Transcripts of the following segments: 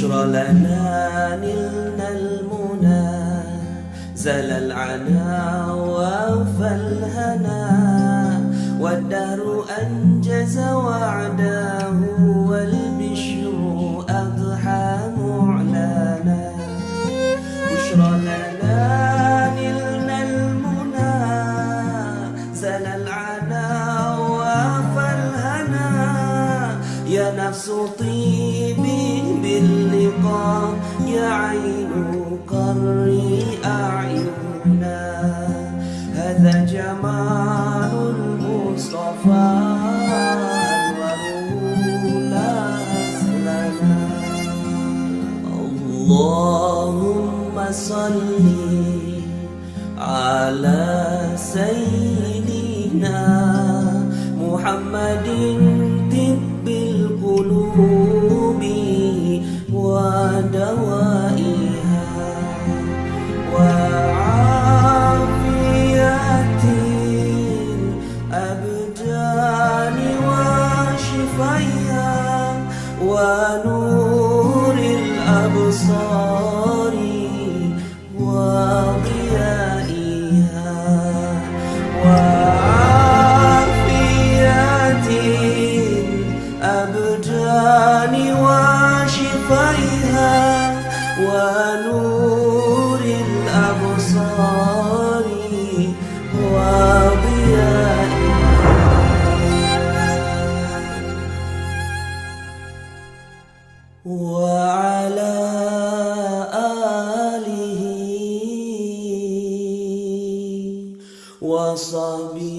بشرى لنا نلنا المنى زل العنا وأوفى الهنا والدهر أنجز وعده والبشر أضحى معلنا بشرى لنا نلنا المنى زل العنا وأوفى الهنا يا نفس طيبي باللقاء يا عين قري أعيننا هذا جمال المصطفى أنوره لا أزلنا اللهم صل على سيدنا محمد طب القلوب ودوائها وعافية الأبدان وشفيها ونور الأبصار وضيائها وعافية الأبدان وشفيها ونور الأبصار وضيائها وعلى آله وصحبه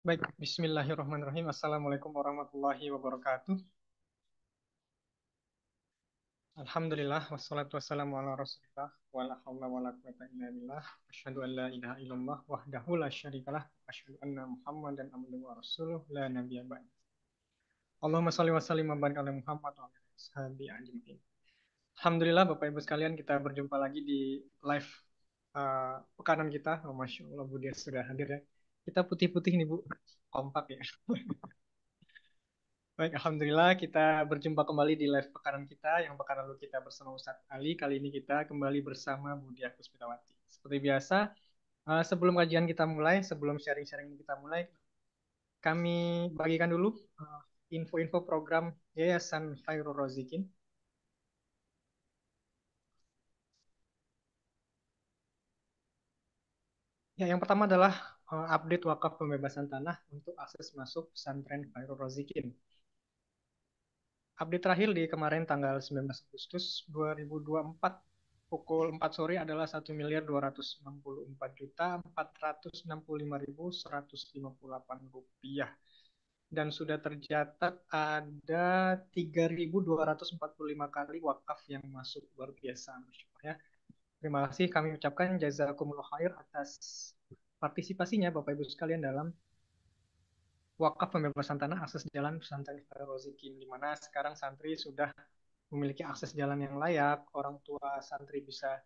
Baik, bismillahirrahmanirrahim. Assalamualaikum warahmatullahi wabarakatuh. Alhamdulillah, wassalatu wassalamu ala rasulillah, wa la hawla wa la quwata illa billah, asyhadu an la ilaha illallah, wahdahu la syarikalah, asyhadu anna muhammadan abduhu wa rasuluh, la nabiyya ba'd. Allahumma shalli wa sallim wa barik ala Muhammad wa ala ashabi ajma'in. Alhamdulillah, Bapak Ibu sekalian, kita berjumpa lagi di live pekanan kita. Oh, Masya Allah, Bu Dia sudah hadir ya. Kita putih-putih nih, Bu. Kompak ya. Baik, Alhamdulillah kita berjumpa kembali di live pekanan kita. Yang pekan lalu kita bersama Ustadz Ali, kali ini kita kembali bersama Bu Diah Puspitawati. Seperti biasa, sebelum kajian kita mulai, sebelum sharing-sharing kita mulai, kami bagikan dulu info-info program Yayasan Khairul Rozikin. Ya, yang pertama adalah update wakaf pembebasan tanah untuk akses masuk pesantren Khairul Rozikin. Update terakhir di kemarin tanggal 19 Agustus 2024 pukul 4 sore adalah 1.264.465.158 rupiah dan sudah tercatat ada 3.245 kali wakaf yang masuk, luar biasa ya. Terima kasih kami ucapkan jazakumullah khair atas partisipasinya Bapak Ibu sekalian dalam wakaf pembebasan tanah akses jalan pesantren Khairul Rozikin, di mana sekarang santri sudah memiliki akses jalan yang layak, orang tua santri bisa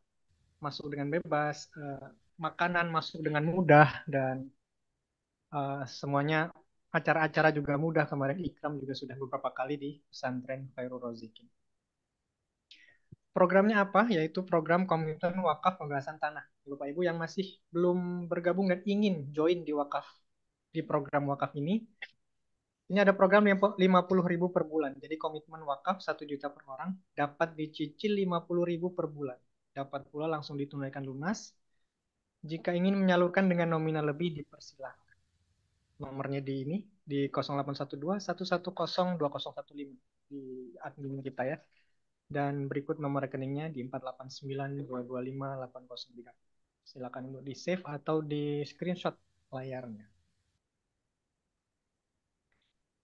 masuk dengan bebas, makanan masuk dengan mudah, dan semuanya acara-acara juga mudah. Kemarin Ikram juga sudah beberapa kali di pesantren Khairul Rozikin. Programnya apa? Yaitu program komitmen wakaf pembebasan tanah. Bapak Ibu yang masih belum bergabung dan ingin join di wakaf, di program wakaf ini ada program 50.000 per bulan. Jadi komitmen wakaf 1 juta per orang, dapat dicicil 50.000 per bulan. Dapat pula langsung ditunaikan lunas. Jika ingin menyalurkan dengan nominal lebih, dipersilakan. Nomornya di ini, di 0812 110 2015 di admin kita ya. Dan berikut nomor rekeningnya di 489 225 803. Silakan untuk di save atau di screenshot layarnya.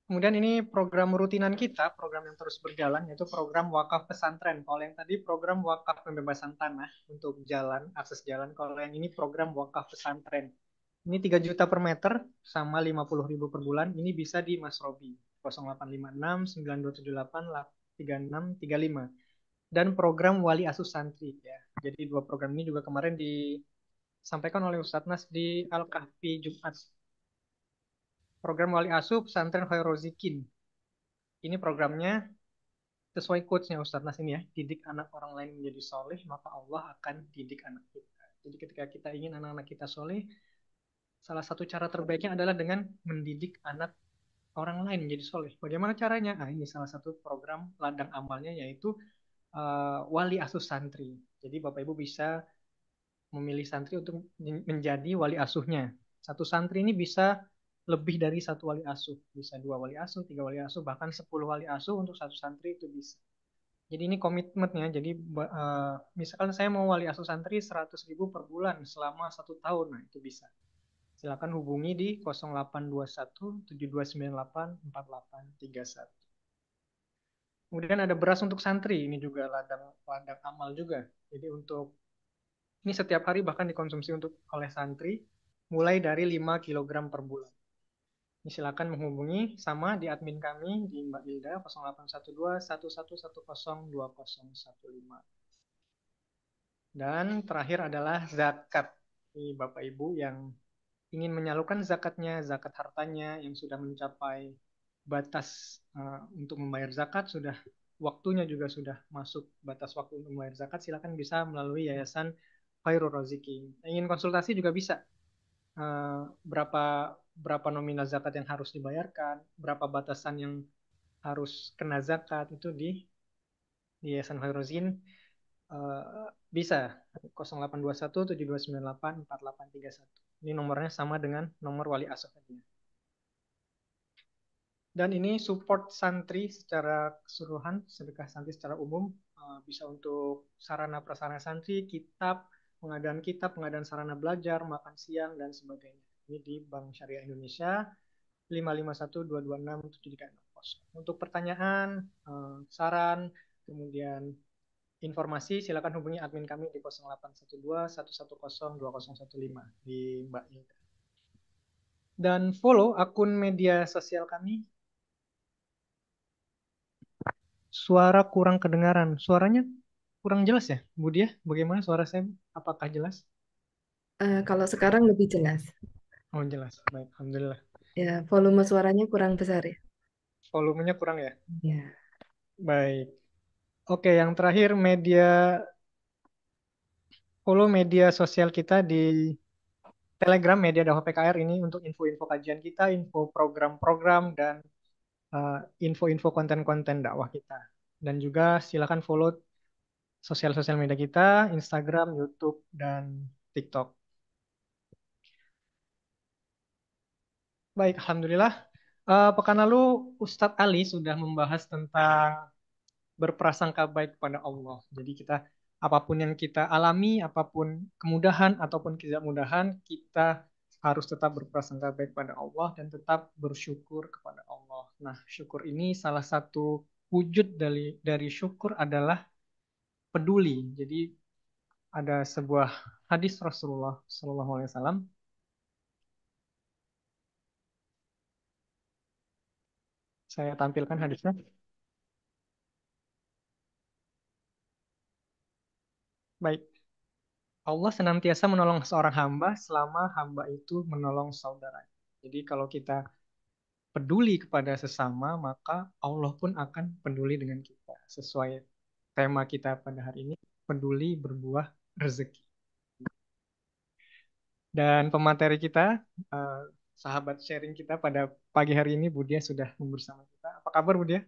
Kemudian ini program rutinan kita, program yang terus berjalan, yaitu program wakaf pesantren. Kalau yang tadi program wakaf pembebasan tanah untuk jalan, akses jalan. Kalau yang ini program wakaf pesantren. Ini 3 juta per meter sama 50.000 per bulan. Ini bisa di Mas Robi 0856 9278 3635. Dan program wali asuh santri ya. Jadi dua program ini juga kemarin disampaikan oleh Ustadz Nas di Al-Kahfi Jumat. Program wali asuh pesantren Khairul Zikin. Ini programnya sesuai quotes-nya Ustadz Nas ini ya. Didik anak orang lain menjadi soleh, maka Allah akan didik anak kita. Jadi ketika kita ingin anak-anak kita soleh, salah satu cara terbaiknya adalah dengan mendidik anak orang lain menjadi soleh. Bagaimana caranya? Nah, ini salah satu program ladang amalnya yaitu wali asuh santri. Jadi Bapak Ibu bisa memilih santri untuk menjadi wali asuhnya. Satu santri ini bisa lebih dari satu wali asuh. Bisa dua wali asuh, tiga wali asuh, bahkan 10 wali asuh untuk satu santri itu bisa. Jadi ini komitmennya. Jadi misalkan saya mau wali asuh santri 100.000 per bulan selama 1 tahun. Nah itu bisa. Silakan hubungi di 0821 7298 4831. Kemudian ada beras untuk santri. Ini juga ladang ladang amal juga. Jadi untuk ini setiap hari bahkan dikonsumsi untuk oleh santri mulai dari 5 kilogram per bulan. Ini silakan menghubungi sama di admin kami di Mbak Hilda 0812 1110 2015. Dan terakhir adalah zakat. Ini Bapak Ibu yang ingin menyalurkan zakatnya, zakat hartanya yang sudah mencapai batas untuk membayar zakat, sudah waktunya juga sudah masuk batas waktu untuk membayar zakat, silakan bisa melalui Yayasan Khairul Roziki. Ingin konsultasi juga bisa. Berapa berapa nominal zakat yang harus dibayarkan, berapa batasan yang harus kena zakat itu di Yayasan Khairul Roziki bisa 0821 7298 4831. Ini nomornya sama dengan nomor wali asuh tadi. Dan ini support santri secara keseluruhan, sedekah santri secara umum, bisa untuk sarana prasarana santri, kitab, pengadaan sarana belajar, makan siang, dan sebagainya. Ini di Bank Syariah Indonesia 551226730. Untuk pertanyaan, saran, kemudian informasi, silakan hubungi admin kami di 0812 110 2015 di Mbak Ilda. Dan follow akun media sosial kami. Suara kurang kedengaran. Suaranya kurang jelas ya, Bu Dia? Bagaimana suara saya? Apakah jelas? Kalau sekarang lebih jelas. Oh, jelas. Baik, Alhamdulillah. Ya, volume suaranya kurang besar ya. Volumenya kurang ya? Ya. Baik. Oke, yang terakhir follow media sosial kita di Telegram Media Dakwah PKR ini untuk info-info kajian kita, info program-program, dan info-info konten-konten dakwah kita. Dan juga silakan follow sosial-sosial media kita, Instagram, YouTube, dan TikTok. Baik, Alhamdulillah. Pekan lalu Ustadz Ali sudah membahas tentang berprasangka baik kepada Allah. Jadi kita apapun yang kita alami, apapun kemudahan ataupun ketidakmudahan, kita harus tetap berprasangka baik kepada Allah dan tetap bersyukur kepada Allah. Nah, syukur ini salah satu wujud dari syukur adalah peduli. Jadi ada sebuah hadis Rasulullah SAW. Saya tampilkan hadisnya. Baik. Allah senantiasa menolong seorang hamba selama hamba itu menolong saudara. Jadi kalau kita peduli kepada sesama, maka Allah pun akan peduli dengan kita. Sesuai tema kita pada hari ini, peduli berbuah rezeki. Dan pemateri kita, eh, sahabat sharing kita pada pagi hari ini, Budia sudah bersama kita. Apa kabar, Budia?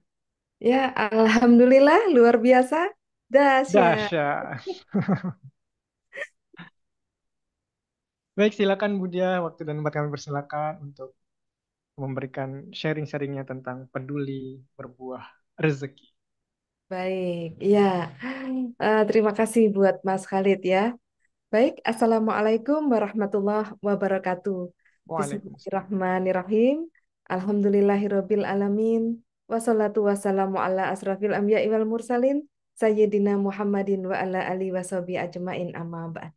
Ya, alhamdulillah luar biasa. Dahsyat. Dahsyat. Baik, silakan Budia, waktu dan tempat kami persilakan untuk memberikan sharing-sharingnya tentang peduli berbuah rezeki. Baik, ya. Terima kasih buat Mas Khalid ya. Baik, Assalamualaikum warahmatullahi wabarakatuh. Waalaikumsalam. Bismillahirrahmanirrahim. Alhamdulillahirabbil alamin. Wassalatu wassalamu ala asrafil anbiya'i wal mursalin sayyidina Muhammadin wa ala alihi washabihi ajmain amma ba'd.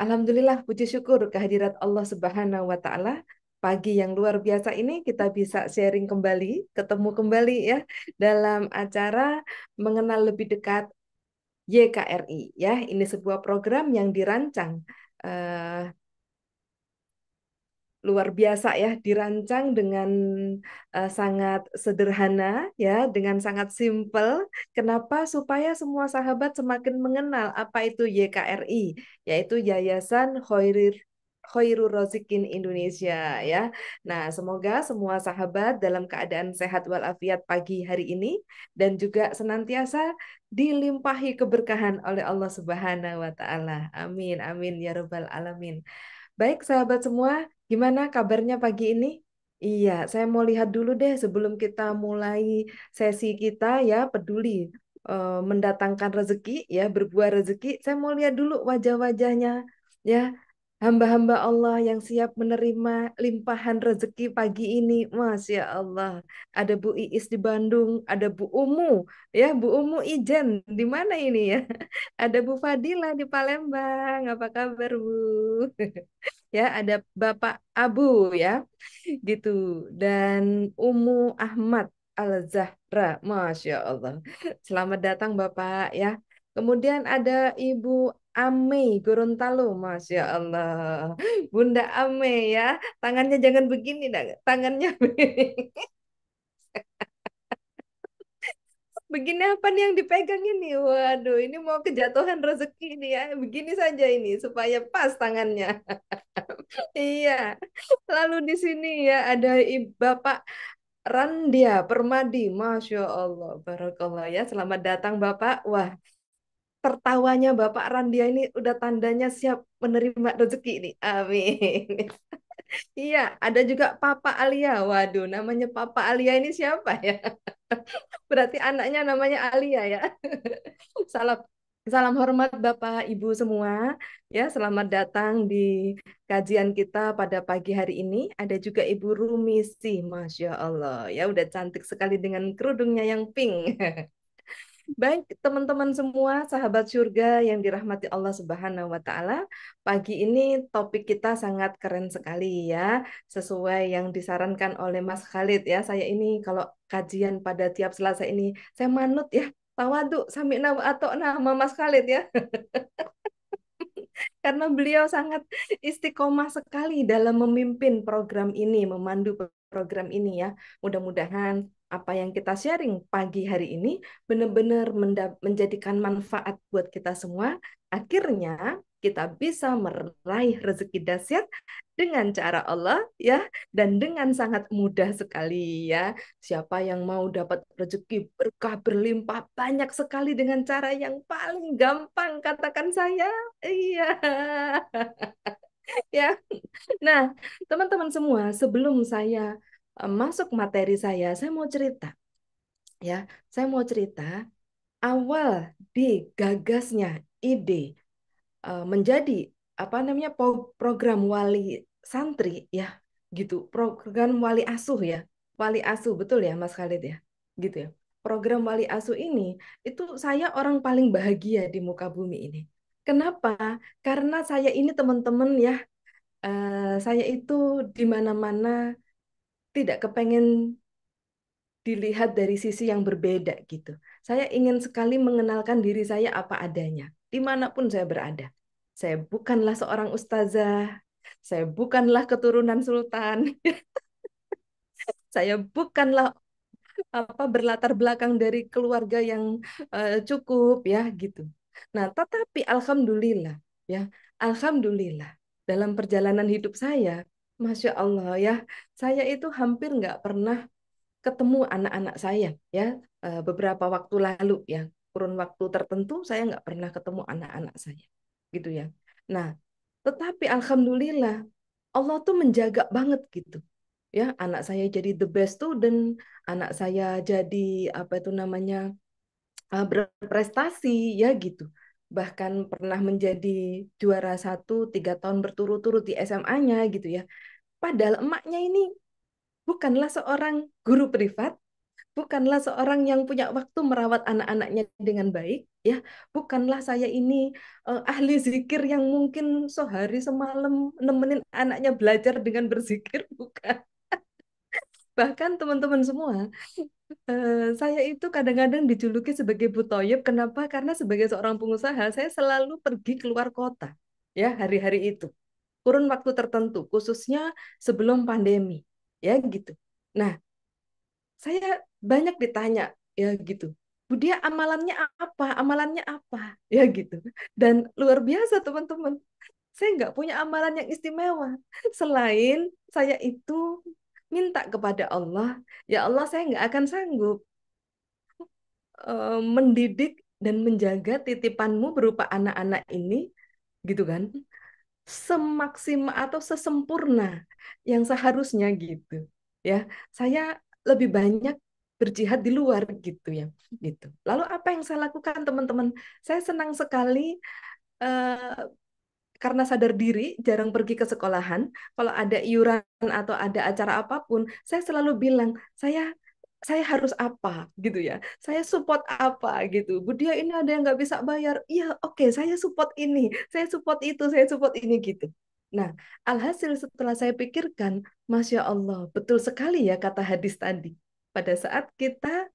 Alhamdulillah, puji syukur kehadirat Allah Subhanahu wa taala. Pagi yang luar biasa ini kita bisa sharing kembali, ketemu kembali ya dalam acara mengenal lebih dekat YKRI ya. Ini sebuah program yang dirancang eh, luar biasa ya, dirancang dengan sangat sederhana ya, dengan sangat simpel. Kenapa? Supaya semua sahabat semakin mengenal apa itu YKRI, yaitu Yayasan Khairur Razikin Indonesia ya. Nah, semoga semua sahabat dalam keadaan sehat walafiat pagi hari ini dan juga senantiasa dilimpahi keberkahan oleh Allah Subhanahu wa taala. Amin amin ya rabbal alamin. Baik, sahabat semua, gimana kabarnya pagi ini? Iya, saya mau lihat dulu deh sebelum kita mulai sesi kita ya, peduli mendatangkan rezeki ya, berbuah rezeki. Saya mau lihat dulu wajah-wajahnya ya, hamba-hamba Allah yang siap menerima limpahan rezeki pagi ini. Masya Allah, ada Bu Iis di Bandung, ada Bu Umu ya, Bu Umu Ijen di mana ini ya? Ada Bu Fadila di Palembang. Apa kabar, Bu? Ya, ada Bapak Abu ya, gitu. Dan Umu Ahmad Al-Zahra, Masya Allah. Selamat datang Bapak ya. Kemudian ada Ibu Ame Gorontalo, Masya Allah. Bunda Ame ya, tangannya jangan begini, tangannya begini apa nih yang dipegang ini? Waduh, ini mau kejatuhan rezeki ini ya. Begini saja ini supaya pas tangannya. Iya. Lalu di sini ya ada Bapak Randia Permadi. Masya Allah. Barakallah ya. Selamat datang Bapak. Wah, tertawanya Bapak Randia ini udah tandanya siap menerima rezeki ini. Amin. Iya, ada juga Papa Alia. Waduh, namanya Papa Alia ini siapa ya? Berarti anaknya namanya Alia ya. Salam salam hormat Bapak Ibu semua. Ya, selamat datang di kajian kita pada pagi hari ini. Ada juga Ibu Rumisi, Masya Allah. Ya, udah cantik sekali dengan kerudungnya yang pink. Baik, teman-teman semua, sahabat surga yang dirahmati Allah Subhanahu wa taala. Pagi ini topik kita sangat keren sekali ya, sesuai yang disarankan oleh Mas Khalid ya. Saya ini kalau kajian pada tiap Selasa ini saya manut ya, tawadu sami'na wa ata'na sama Mas Khalid ya. Karena beliau sangat istiqomah sekali dalam memimpin program ini, memandu program ini ya. Mudah-mudahan apa yang kita sharing pagi hari ini benar-benar menjadikan manfaat buat kita semua. Akhirnya kita bisa meraih rezeki dahsyat dengan cara Allah ya, dan dengan sangat mudah sekali ya. Siapa yang mau dapat rezeki berkah berlimpah banyak sekali dengan cara yang paling gampang, katakan saya. Iya. Ya. Nah, teman-teman semua, sebelum saya masuk materi saya mau cerita ya. Saya mau cerita awal digagasnya ide menjadi apa namanya program wali santri ya, gitu. Program wali asuh ya. Wali asuh betul ya Mas Khalid ya. Gitu ya. Program wali asuh ini itu saya orang paling bahagia di muka bumi ini. Kenapa? Karena saya ini teman-teman ya, saya itu di mana-mana tidak kepengen dilihat dari sisi yang berbeda gitu. Saya ingin sekali mengenalkan diri saya apa adanya, dimanapun saya berada. Saya bukanlah seorang ustazah, saya bukanlah keturunan sultan, saya bukanlah apa berlatar belakang dari keluarga yang cukup ya gitu. Nah, tetapi alhamdulillah ya, alhamdulillah dalam perjalanan hidup saya, Masya Allah ya, saya itu hampir nggak pernah ketemu anak-anak saya ya, beberapa waktu lalu ya, kurun waktu tertentu saya nggak pernah ketemu anak-anak saya gitu ya. Nah, tetapi alhamdulillah Allah tuh menjaga banget gitu ya, anak saya jadi the best student, anak saya jadi apa itu namanya berprestasi ya gitu, bahkan pernah menjadi juara satu 3 tahun berturut-turut di SMA-nya gitu ya, padahal emaknya ini bukanlah seorang guru privat, bukanlah seorang yang punya waktu merawat anak-anaknya dengan baik, ya. Bukanlah saya ini ahli zikir yang mungkin sehari semalam nemenin anaknya belajar dengan berzikir, bukan. Bahkan teman-teman semua, saya itu kadang-kadang dijuluki sebagai Butoyib. Kenapa? Karena sebagai seorang pengusaha, saya selalu pergi keluar kota, ya, hari-hari itu. Kurun waktu tertentu, khususnya sebelum pandemi, ya gitu. Nah, saya banyak ditanya, ya gitu. Budia amalannya apa? Amalannya apa? Ya gitu. Dan luar biasa teman-teman. Saya nggak punya amalan yang istimewa. Selain saya itu minta kepada Allah, ya Allah saya nggak akan sanggup mendidik dan menjaga titipanmu berupa anak-anak ini, gitu kan, semaksimal atau sesempurna yang seharusnya gitu. Ya, saya lebih banyak berjihad di luar gitu ya, gitu. Lalu apa yang saya lakukan teman-teman? Saya senang sekali eh, karena sadar diri, jarang pergi ke sekolahan. Kalau ada iuran atau ada acara apapun, saya selalu bilang, saya harus apa gitu ya. Saya support apa gitu. Budia ini ada yang nggak bisa bayar. Iya, oke, saya support ini, saya support itu, saya support ini gitu. Nah, alhasil setelah saya pikirkan, Masya Allah, betul sekali ya kata hadis tadi. Pada saat kita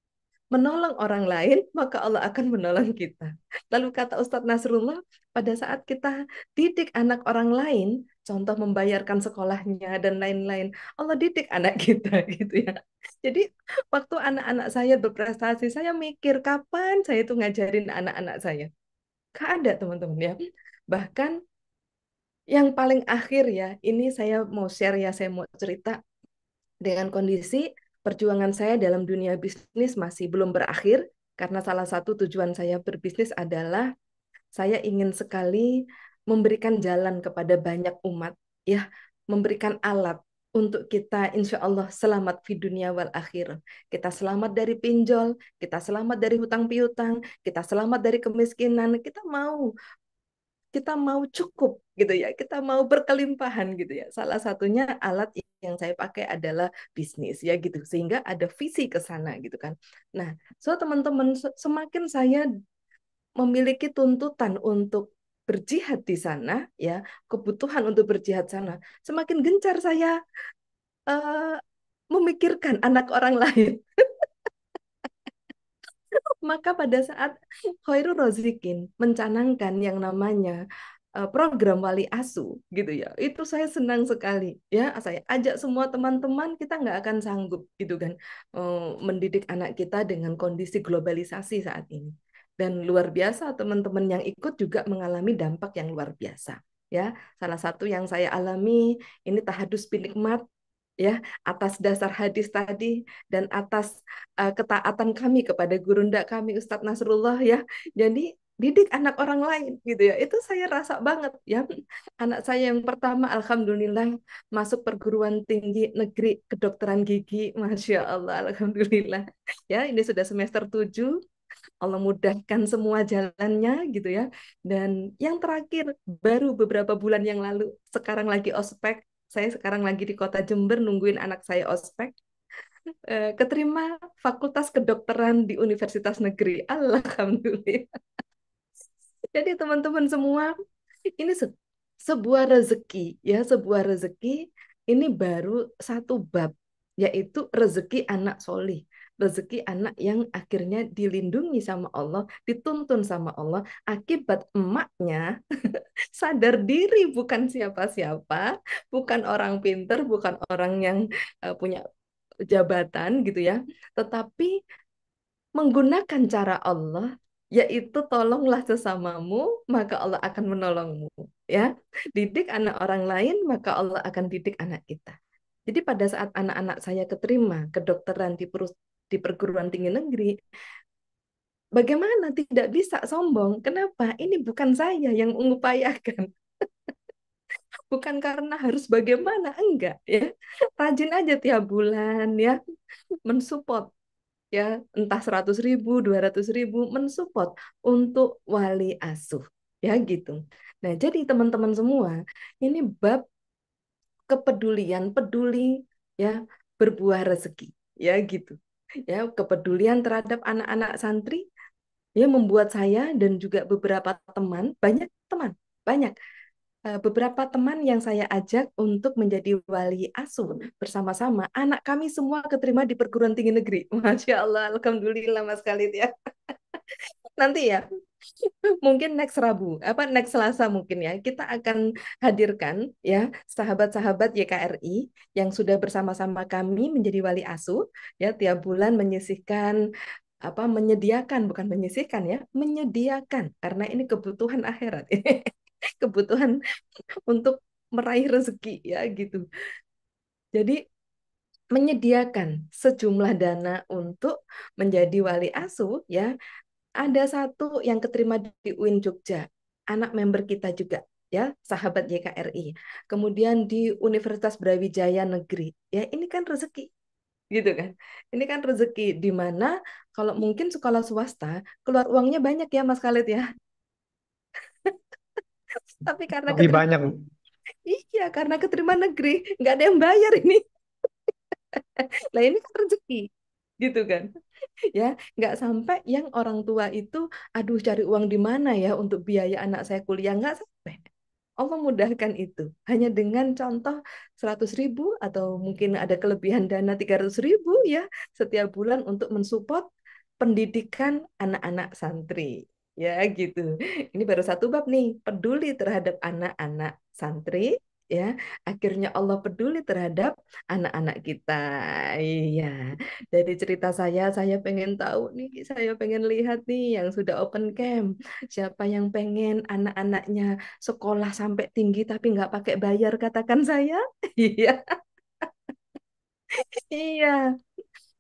menolong orang lain, maka Allah akan menolong kita. Lalu kata Ustadz Nasrullah, pada saat kita didik anak orang lain, contoh membayarkan sekolahnya dan lain-lain, Allah didik anak kita gitu ya. Jadi waktu anak-anak saya berprestasi, saya mikir kapan saya itu ngajarin anak-anak saya. Gak ada teman-teman ya. Bahkan yang paling akhir ya, ini saya mau share ya, saya mau cerita dengan kondisi perjuangan saya dalam dunia bisnis masih belum berakhir, karena salah satu tujuan saya berbisnis adalah saya ingin sekali memberikan jalan kepada banyak umat, ya, memberikan alat untuk kita insya Allah selamat di dunia wal akhir. Kita selamat dari pinjol, kita selamat dari hutang piutang, kita selamat dari kemiskinan, kita mau cukup gitu ya, kita mau berkelimpahan gitu ya. Salah satunya alat yang saya pakai adalah bisnis ya gitu, sehingga ada visi ke sana gitu kan. Nah, so teman-teman, semakin saya memiliki tuntutan untuk berjihad di sana ya, kebutuhan untuk berjihad sana, semakin gencar saya eh, memikirkan anak orang lain. Maka pada saat Khairul Rozikin mencanangkan yang namanya program Wali Asuh gitu ya, itu saya senang sekali ya. Saya ajak semua teman-teman, kita nggak akan sanggup gitu kan mendidik anak kita dengan kondisi globalisasi saat ini. Dan luar biasa teman-teman yang ikut juga mengalami dampak yang luar biasa ya. Salah satu yang saya alami ini tahadus binikmat ya, atas dasar hadis tadi dan atas ketaatan kami kepada gurunda kami Ustadz Nasrullah ya. Jadi didik anak orang lain gitu ya. Itu saya rasa banget ya. Anak saya yang pertama alhamdulillah masuk perguruan tinggi negeri kedokteran gigi. Masya Allah, alhamdulillah. Ya, ini sudah semester 7. Allah mudahkan semua jalannya gitu ya. Dan yang terakhir baru beberapa bulan yang lalu, sekarang lagi ospek. Saya sekarang lagi di kota Jember nungguin anak saya ospek. Keterima Fakultas Kedokteran di Universitas Negeri. Alhamdulillah. Jadi teman-teman semua, ini sebuah rezeki ya, sebuah rezeki. Ini baru satu bab, yaitu rezeki anak solih, rezeki anak yang akhirnya dilindungi sama Allah, dituntun sama Allah, akibat emaknya sadar diri bukan siapa-siapa, bukan orang pinter, bukan orang yang punya jabatan gitu ya, tetapi menggunakan cara Allah, yaitu tolonglah sesamamu, maka Allah akan menolongmu. Ya, didik anak orang lain, maka Allah akan didik anak kita. Jadi pada saat anak-anak saya keterima kedokteran di perguruan tinggi negeri, bagaimana tidak bisa sombong? Kenapa? Ini bukan saya yang mengupayakan, bukan karena harus bagaimana, enggak ya. Rajin aja tiap bulan ya, mensupport ya, entah 100.000, 200.000 mensupport untuk wali asuh ya gitu. Nah, jadi teman-teman semua, ini bab kepedulian, peduli ya, berbuah rezeki, ya gitu. Ya, kepedulian terhadap anak-anak santri ya membuat saya dan juga beberapa teman, banyak beberapa teman yang saya ajak untuk menjadi wali asuh bersama-sama. Anak kami semua keterima di perguruan tinggi negeri. Masya Allah, alhamdulillah Mas Khalid ya. Nanti ya, mungkin next Rabu, next Selasa mungkin ya, kita akan hadirkan ya sahabat-sahabat YKRI yang sudah bersama-sama kami menjadi wali asuh ya tiap bulan menyisihkan menyediakan bukan menyisihkan ya, menyediakan karena ini kebutuhan akhirat. Kebutuhan untuk meraih rezeki ya gitu. Jadi menyediakan sejumlah dana untuk menjadi wali asuh ya. Ada satu yang keterima di UIN Jogja, anak member kita juga ya, sahabat YKRI. Kemudian di Universitas Brawijaya Negeri. Ya, ini kan rezeki gitu kan. Ini kan rezeki di mana kalau mungkin sekolah swasta keluar uangnya banyak ya Mas Khalid ya. Tapi karena Lebih keterima banyak. iya, karena keterima negeri nggak ada yang bayar ini. Lah ini kan rezeki gitu kan. Ya, nggak sampai yang orang tua itu, aduh cari uang di mana ya untuk biaya anak saya kuliah, nggak sampai. Allah mudahkan itu hanya dengan contoh 100.000 atau mungkin ada kelebihan dana 300.000 ya setiap bulan untuk mensupport pendidikan anak-anak santri ya gitu. Ini baru satu bab nih, peduli terhadap anak-anak santri ya. Akhirnya Allah peduli terhadap anak-anak kita. Iya. Dari cerita saya pengen tahu nih, saya pengen lihat nih yang sudah open camp. Siapa yang pengen anak-anaknya sekolah sampai tinggi tapi nggak pakai bayar, katakan saya. Iya, iya.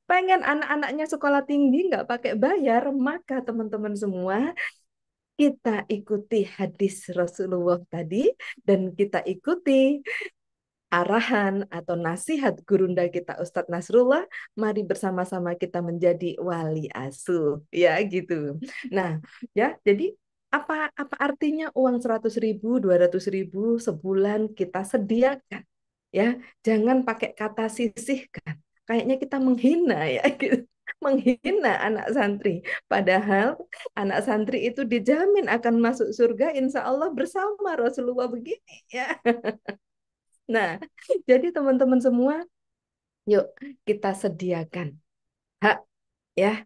Pengen anak-anaknya sekolah tinggi nggak pakai bayar, maka teman-teman semua kita ikuti hadis Rasulullah tadi dan kita ikuti arahan atau nasihat gurunda kita Ustadz Nasrullah, mari bersama-sama kita menjadi wali asuh, ya gitu. Nah, ya, jadi apa apa artinya uang 100.000, 200.000 sebulan kita sediakan, ya, jangan pakai kata sisihkan, kayaknya kita menghina ya, gitu. Menghina anak santri, padahal anak santri itu dijamin akan masuk surga insya Allah bersama Rasulullah begini ya. Nah, jadi teman-teman semua, yuk kita sediakan hak ya,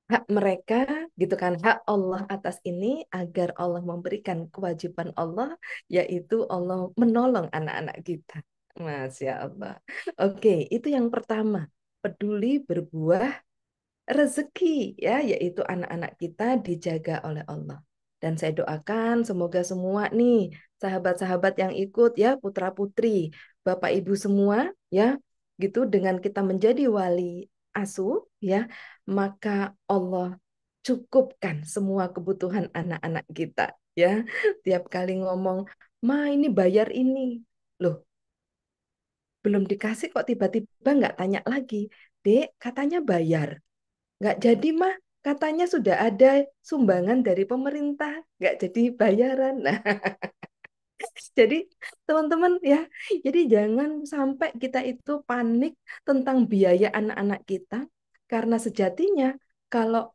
hak mereka gitu kan, hak Allah atas ini agar Allah memberikan kewajiban Allah yaitu Allah menolong anak-anak kita. Masya Allah. Oke, itu yang pertama, peduli berbuah rezeki ya, yaitu anak-anak kita dijaga oleh Allah. Dan saya doakan semoga semua nih sahabat-sahabat yang ikut ya, putra-putri, Bapak Ibu semua ya, gitu dengan kita menjadi wali asuh ya, maka Allah cukupkan semua kebutuhan anak-anak kita ya. Tiap kali ngomong, "Ma, ini bayar ini." Loh, belum dikasih kok tiba-tiba nggak tanya lagi. "Dek, katanya bayar." Nggak jadi mah, katanya sudah ada sumbangan dari pemerintah, nggak jadi bayaran. Nah, jadi teman-teman ya, jadi jangan sampai kita itu panik tentang biaya anak-anak kita, karena sejatinya kalau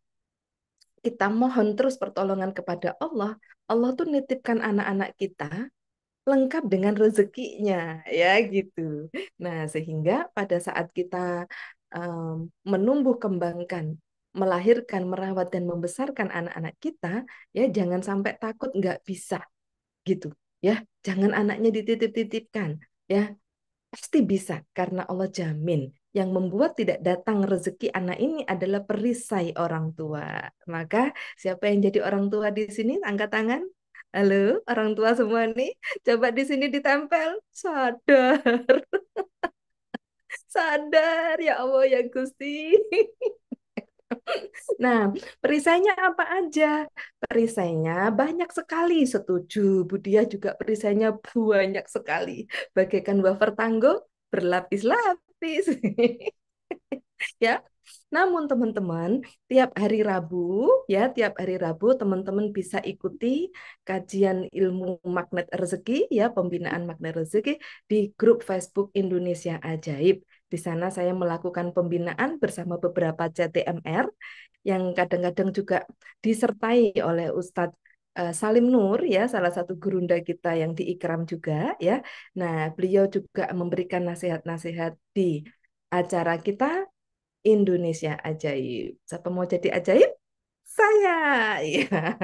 kita mohon terus pertolongan kepada Allah, Allah tuh nitipkan anak-anak kita lengkap dengan rezekinya, ya gitu. Nah, sehingga pada saat kita menumbuh kembangkan, melahirkan, merawat dan membesarkan anak-anak kita, ya jangan sampai takut nggak bisa gitu, ya. Jangan anaknya dititip-titipkan, ya. Pasti bisa karena Allah jamin. Yang membuat tidak datang rezeki anak ini adalah perisai orang tua. Maka siapa yang jadi orang tua di sini? Angkat tangan. Halo, orang tua semua nih. Coba di sini ditempel. Sadar, sadar ya Allah ya Gusti. Nah, perisainya apa aja? Perisainya banyak sekali. Setuju, Budia juga perisainya banyak sekali. Bagaikan wafer tanggo berlapis-lapis. Ya. Namun teman-teman, tiap hari Rabu teman-teman bisa ikuti kajian ilmu magnet rezeki ya, pembinaan magnet rezeki di grup Facebook Indonesia Ajaib. Di sana saya melakukan pembinaan bersama beberapa CTMR yang kadang-kadang juga disertai oleh Ustadz Salim Nur ya, salah satu gurunda kita yang di Ikram juga ya. Nah, beliau juga memberikan nasihat-nasihat di acara kita Indonesia Ajaib. Siapa mau jadi ajaib? Saya. Ya.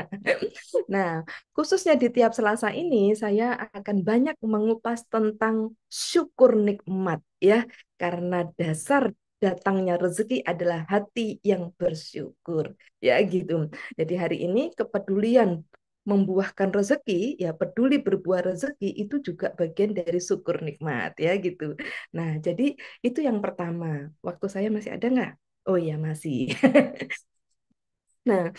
Nah, khususnya di tiap Selasa ini saya akan banyak mengupas tentang syukur nikmat ya, karena dasar datangnya rezeki adalah hati yang bersyukur. Ya gitu. Jadi hari ini kepedulian membuahkan rezeki, ya peduli berbuah rezeki itu juga bagian dari syukur nikmat ya gitu. Nah, jadi itu yang pertama. Waktu saya masih ada nggak? Oh iya masih. Nah,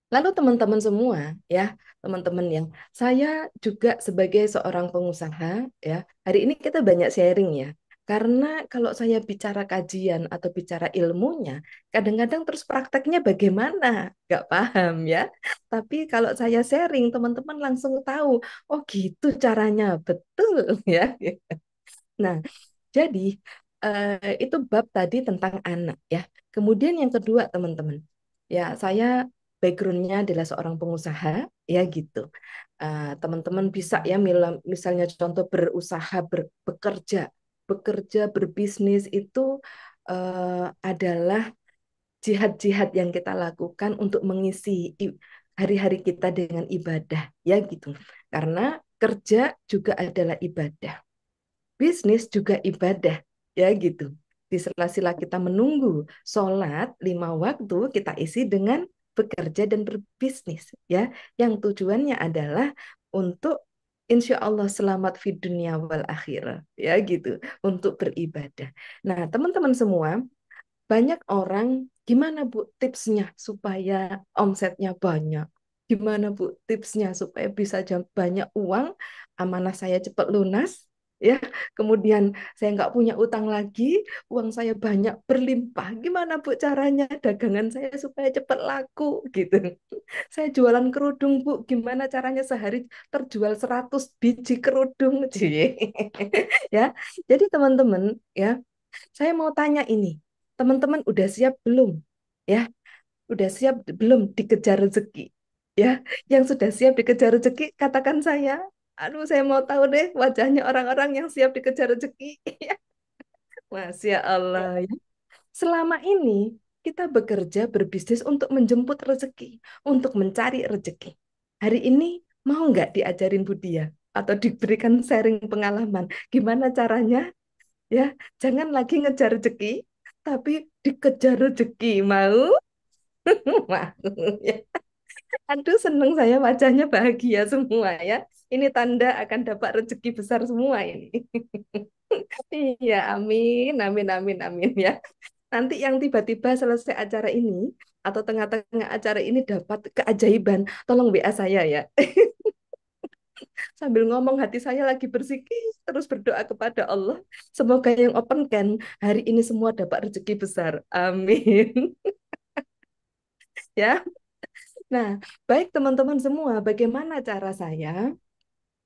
lalu teman-teman semua ya, teman-teman yang saya juga sebagai seorang pengusaha ya, hari ini kita banyak sharing ya. Karena kalau saya bicara kajian atau bicara ilmunya, kadang-kadang terus prakteknya bagaimana? Nggak paham ya. Tapi kalau saya sharing, teman-teman langsung tahu, oh gitu caranya, betul ya. Nah, jadi itu bab tadi tentang anak ya. Kemudian yang kedua teman-teman, ya saya backgroundnya adalah seorang pengusaha ya gitu. Teman-teman bisa ya misalnya contoh berusaha bekerja, bekerja berbisnis itu adalah jihad-jihad yang kita lakukan untuk mengisi hari-hari kita dengan ibadah ya gitu. Karena kerja juga adalah ibadah, bisnis juga ibadah ya gitu. Di sela-sela kita menunggu sholat 5 waktu, kita isi dengan bekerja dan berbisnis ya, yang tujuannya adalah untuk insya Allah selamat di dunia wal akhirah ya gitu, untuk beribadah. Nah teman-teman semua, banyak orang, gimana Bu tipsnya supaya omsetnya banyak? Gimana Bu tipsnya supaya bisa banyak uang, amanah saya cepat lunas, ya. Kemudian saya nggak punya utang lagi, uang saya banyak berlimpah. Gimana Bu caranya dagangan saya supaya cepat laku gitu? Saya jualan kerudung Bu, gimana caranya sehari terjual 100 biji kerudung? Cie. Ya. Jadi teman-teman, ya, saya mau tanya ini, teman-teman udah siap belum? Ya, udah siap belum dikejar rezeki? Ya, yang sudah siap dikejar rezeki, katakan saya. Aduh, saya mau tahu deh wajahnya orang-orang yang siap dikejar rezeki. Masya Allah. Ya. Selama ini kita bekerja berbisnis untuk menjemput rezeki, untuk mencari rezeki. Hari ini mau nggak diajarin Budia atau diberikan sharing pengalaman? Gimana caranya? Ya, jangan lagi ngejar rezeki, tapi dikejar rezeki. Mau? Mau ya. Aduh, seneng saya wajahnya bahagia semua ya. Ini tanda akan dapat rezeki besar semua ini. Iya, amin, amin, amin, amin ya. Nanti yang tiba-tiba selesai acara ini atau tengah-tengah acara ini dapat keajaiban, tolong WA saya ya. Sambil ngomong hati saya lagi berzikir, terus berdoa kepada Allah. Semoga yang open can hari ini semua dapat rezeki besar. Amin. Ya. Nah, baik teman-teman semua, bagaimana cara saya,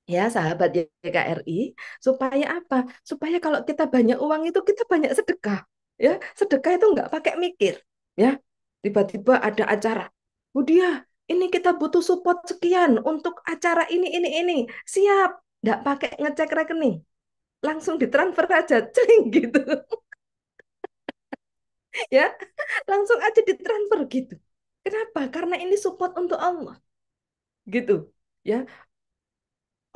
ya sahabat YKRI, supaya apa? Supaya kalau kita banyak uang itu kita banyak sedekah. Ya, sedekah itu nggak pakai mikir. Ya, tiba-tiba ada acara. Budia, ini kita butuh support sekian untuk acara ini. Siap, nggak pakai ngecek rekening. Langsung ditransfer aja, ceng gitu. Ya, langsung aja ditransfer gitu. Kenapa? Karena ini support untuk Allah. Gitu. Ya,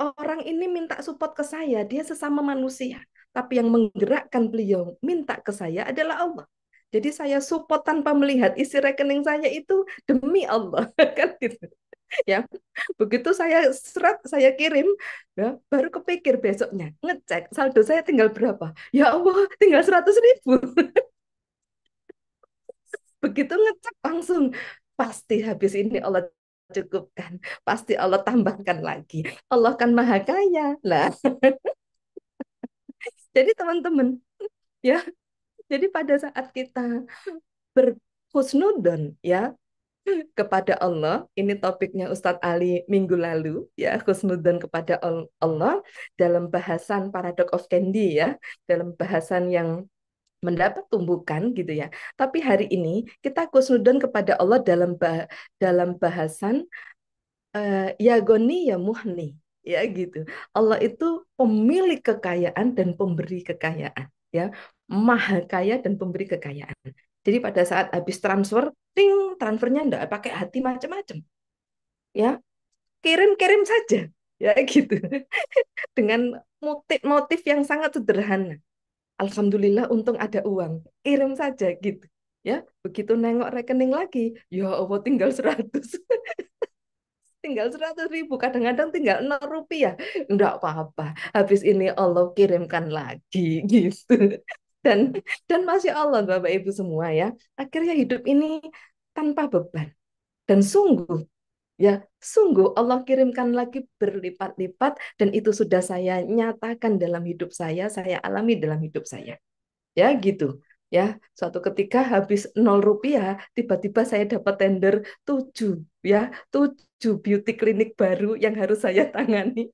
orang ini minta support ke saya, dia sesama manusia. Tapi yang menggerakkan beliau minta ke saya adalah Allah. Jadi saya support tanpa melihat isi rekening saya itu demi Allah. Kan gitu. Ya, begitu saya serat, saya kirim, ya, baru kepikir besoknya, ngecek saldo saya tinggal berapa. Ya Allah, tinggal 100.000. Begitu ngecek langsung, pasti habis ini Allah cukupkan, pasti Allah tambahkan lagi. Allah kan maha kaya. Lah, jadi teman-teman, ya, jadi pada saat kita berhusnudon, ya, kepada Allah. Ini topiknya Ustadz Ali minggu lalu, ya, husnudzon kepada Allah dalam bahasan Paradox of Candy, ya, dalam bahasan yang mendapat tumbukan gitu ya. Tapi hari ini kita husnudzon kepada Allah dalam bahasan ya goni ya muhni, ya gitu. Allah itu pemilik kekayaan dan pemberi kekayaan, ya, maha kaya dan pemberi kekayaan. Jadi pada saat habis transfer, ting, transfernya enggak pakai hati macam-macam, ya, kirim-kirim saja, ya gitu, dengan motif yang sangat sederhana. Alhamdulillah, untung ada uang, kirim saja gitu, ya. Begitu nengok rekening lagi, ya Allah, tinggal 100. Tinggal 100.000, kadang-kadang tinggal 0 rupiah. Enggak apa-apa, habis ini Allah kirimkan lagi gitu. Dan Masya Allah Bapak Ibu semua, ya, akhirnya hidup ini tanpa beban. Dan sungguh Allah kirimkan lagi berlipat-lipat, dan itu sudah saya nyatakan dalam hidup saya alami dalam hidup saya. Ya gitu. Ya, suatu ketika habis 0 rupiah, tiba-tiba saya dapat tender 7, ya, 7 beauty klinik baru yang harus saya tangani.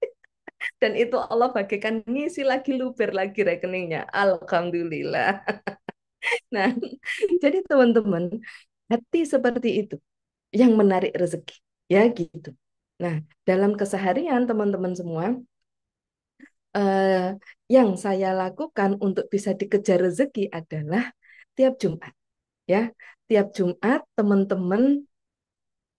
Dan itu Allah bagaikan ngisi lagi, luber lagi rekeningnya. Alhamdulillah. Nah, jadi teman-teman, hati seperti itu yang menarik rezeki, ya gitu. Nah, dalam keseharian teman-teman semua, eh, yang saya lakukan untuk bisa dikejar rezeki adalah tiap Jumat, ya, tiap Jumat teman-teman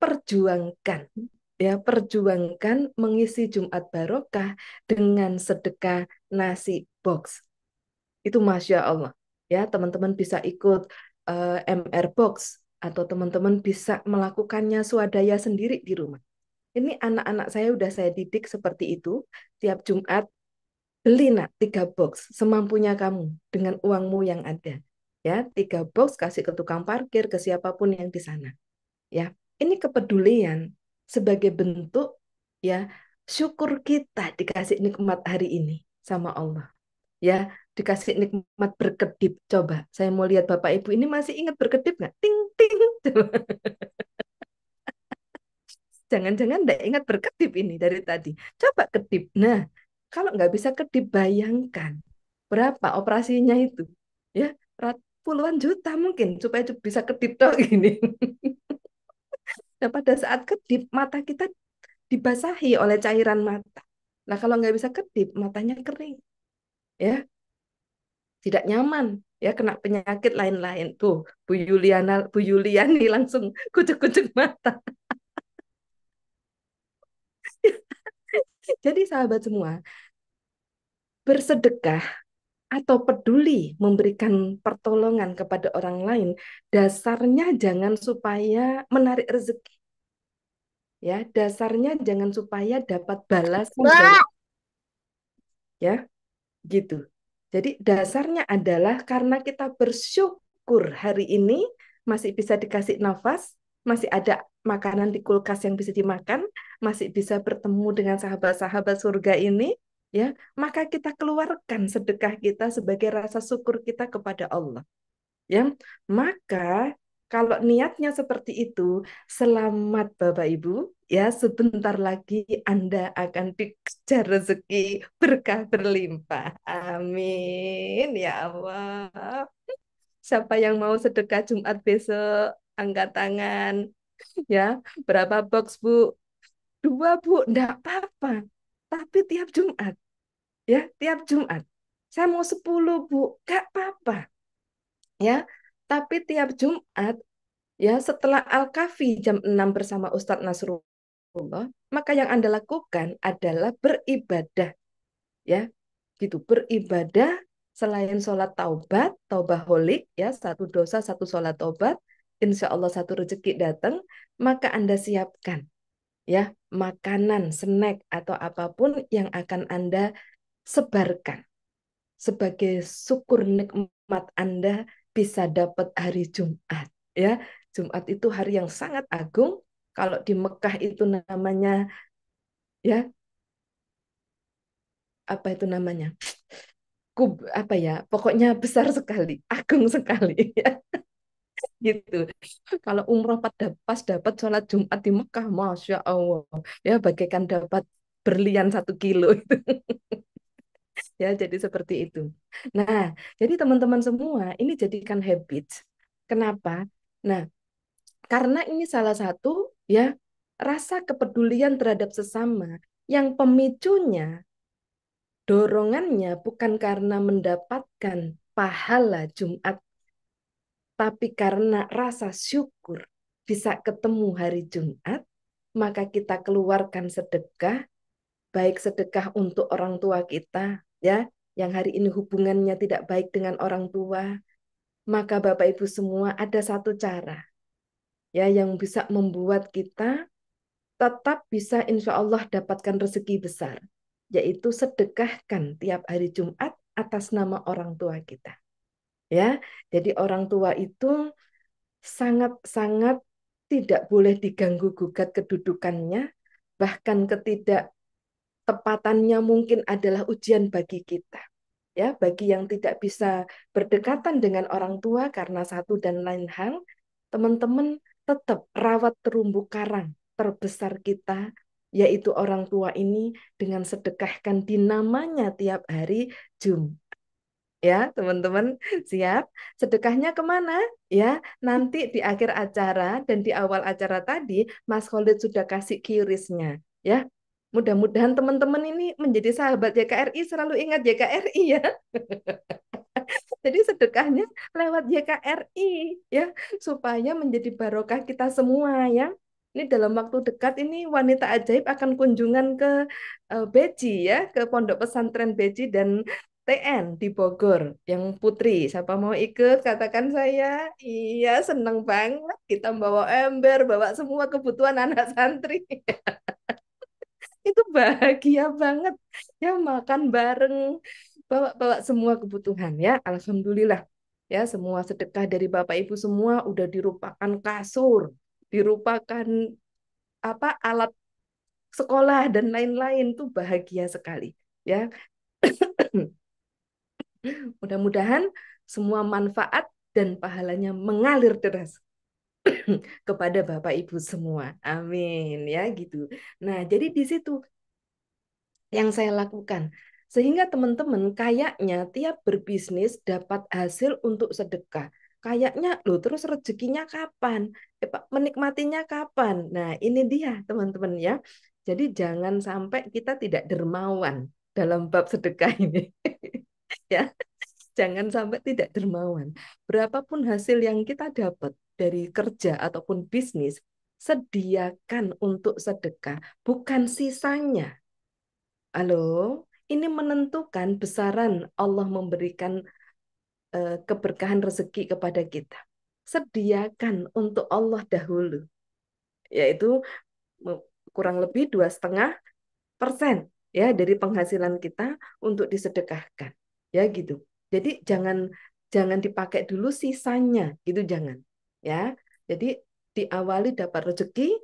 perjuangkan, ya, perjuangkan mengisi Jumat Barokah dengan sedekah nasi box. Itu Masya Allah, ya, teman-teman bisa ikut MR box, atau teman-teman bisa melakukannya swadaya sendiri di rumah. Ini anak-anak saya udah saya didik seperti itu. Tiap Jumat, beli nak 3 box semampunya kamu dengan uangmu yang ada. Ya, 3 box kasih ke tukang parkir, ke siapapun yang di sana. Ya, ini kepedulian sebagai bentuk, ya, syukur kita dikasih nikmat hari ini sama Allah. Ya, dikasih nikmat berkedip. Coba, saya mau lihat Bapak Ibu ini masih ingat berkedip nggak? Ting ting. Coba. Jangan-jangan nggak ingat berkedip ini dari tadi. Coba kedip. Nah, kalau nggak bisa kedip, bayangkan berapa operasinya itu. Ya, puluhan juta mungkin supaya bisa kedip toh gini. Nah, pada saat kedip, mata kita dibasahi oleh cairan mata. Nah, kalau nggak bisa kedip, matanya kering. Ya, tidak nyaman. Ya, kena penyakit lain-lain. Tuh, Bu Yuliani langsung kucuk-kucuk mata. Jadi sahabat semua, bersedekah atau peduli memberikan pertolongan kepada orang lain, dasarnya jangan supaya menarik rezeki. Ya, dasarnya jangan supaya dapat balasan dari, ya, gitu. Jadi dasarnya adalah karena kita bersyukur hari ini masih bisa dikasih nafas, masih ada makanan di kulkas yang bisa dimakan, masih bisa bertemu dengan sahabat-sahabat surga ini, ya, maka kita keluarkan sedekah kita sebagai rasa syukur kita kepada Allah. Ya, maka kalau niatnya seperti itu, selamat Bapak Ibu, ya, sebentar lagi Anda akan dikejar rezeki berkah berlimpah. Amin ya Allah. Siapa yang mau sedekah Jumat besok, angkat tangan, ya. Berapa box Bu? 2 Bu, enggak apa-apa. Tapi tiap Jumat, ya, tiap Jumat. Saya mau 10 Bu, enggak apa-apa, ya. Tapi tiap Jumat, ya, setelah Al-Kahfi jam 6 bersama Ustadz Nasrullah, maka yang Anda lakukan adalah beribadah, ya, gitu, beribadah selain sholat taubat, taubaholik, ya, 1 dosa, 1 sholat taubat, insya Allah 1 rezeki datang, maka Anda siapkan, ya, makanan, snack, atau apapun yang akan Anda sebarkan sebagai syukur nikmat Anda bisa dapat hari Jumat. Ya, Jumat itu hari yang sangat agung. Kalau di Mekah itu namanya, ya, apa itu namanya? Apa ya? Pokoknya besar sekali, agung sekali. Ya. gitu. Kalau umroh pas dapat sholat Jumat di Mekah, Masya Allah, ya bagaikan dapat berlian 1 kilo itu. Ya, jadi seperti itu. Nah, jadi teman-teman semua, ini jadikan habit. Kenapa? Nah, karena ini salah satu ya rasa kepedulian terhadap sesama yang pemicunya, dorongannya bukan karena mendapatkan pahala Jumat, tapi karena rasa syukur bisa ketemu hari Jumat, maka kita keluarkan sedekah, baik sedekah untuk orang tua kita, ya, yang hari ini hubungannya tidak baik dengan orang tua, maka Bapak Ibu semua ada satu cara, ya, yang bisa membuat kita tetap bisa insya Allah dapatkan rezeki besar, yaitu sedekahkan tiap hari Jumat atas nama orang tua kita. Ya, jadi orang tua itu sangat-sangat tidak boleh diganggu gugat kedudukannya, bahkan ketidaktepatannya mungkin adalah ujian bagi kita. Ya, bagi yang tidak bisa berdekatan dengan orang tua karena satu dan lain hal, teman-teman tetap rawat terumbu karang terbesar kita, yaitu orang tua ini dengan sedekahkan di namanya tiap hari Jumat. Ya, teman-teman, siap? Sedekahnya kemana? Ya, nanti di akhir acara dan di awal acara tadi, Mas Khalid sudah kasih QRIS-nya. Ya, mudah-mudahan teman-teman ini menjadi sahabat YKRI, selalu ingat YKRI ya. Jadi sedekahnya lewat YKRI ya, supaya menjadi barokah kita semua ya. Ini dalam waktu dekat ini wanita ajaib akan kunjungan ke Beji ya, ke Pondok Pesantren Beji dan TN di Bogor yang Putri. Siapa mau ikut? Katakan saya. Iya, senang banget. Kita bawa ember, bawa semua kebutuhan anak santri. Itu bahagia banget ya, makan bareng, bawa-bawa semua kebutuhan ya. Alhamdulillah ya, semua sedekah dari Bapak Ibu semua udah dirupakan kasur, dirupakan apa alat sekolah dan lain-lain, tuh bahagia sekali ya. Mudah-mudahan semua manfaat dan pahalanya mengalir deras kepada Bapak Ibu semua. Amin ya gitu. Nah, jadi di situ yang saya lakukan. Sehingga teman-teman kayaknya tiap berbisnis dapat hasil untuk sedekah. Kayaknya loh, terus rezekinya kapan? Pak, menikmatinya kapan? Nah, ini dia teman-teman ya. Jadi jangan sampai kita tidak dermawan dalam bab sedekah ini. Ya, jangan sampai tidak dermawan. Berapapun hasil yang kita dapat dari kerja ataupun bisnis, sediakan untuk sedekah, bukan sisanya. Halo, ini menentukan besaran Allah memberikan keberkahan rezeki kepada kita. Sediakan untuk Allah dahulu, yaitu kurang lebih 2,5% ya dari penghasilan kita untuk disedekahkan, ya gitu. Jadi jangan jangan dipakai dulu sisanya, gitu jangan, ya. Jadi diawali dapat rezeki,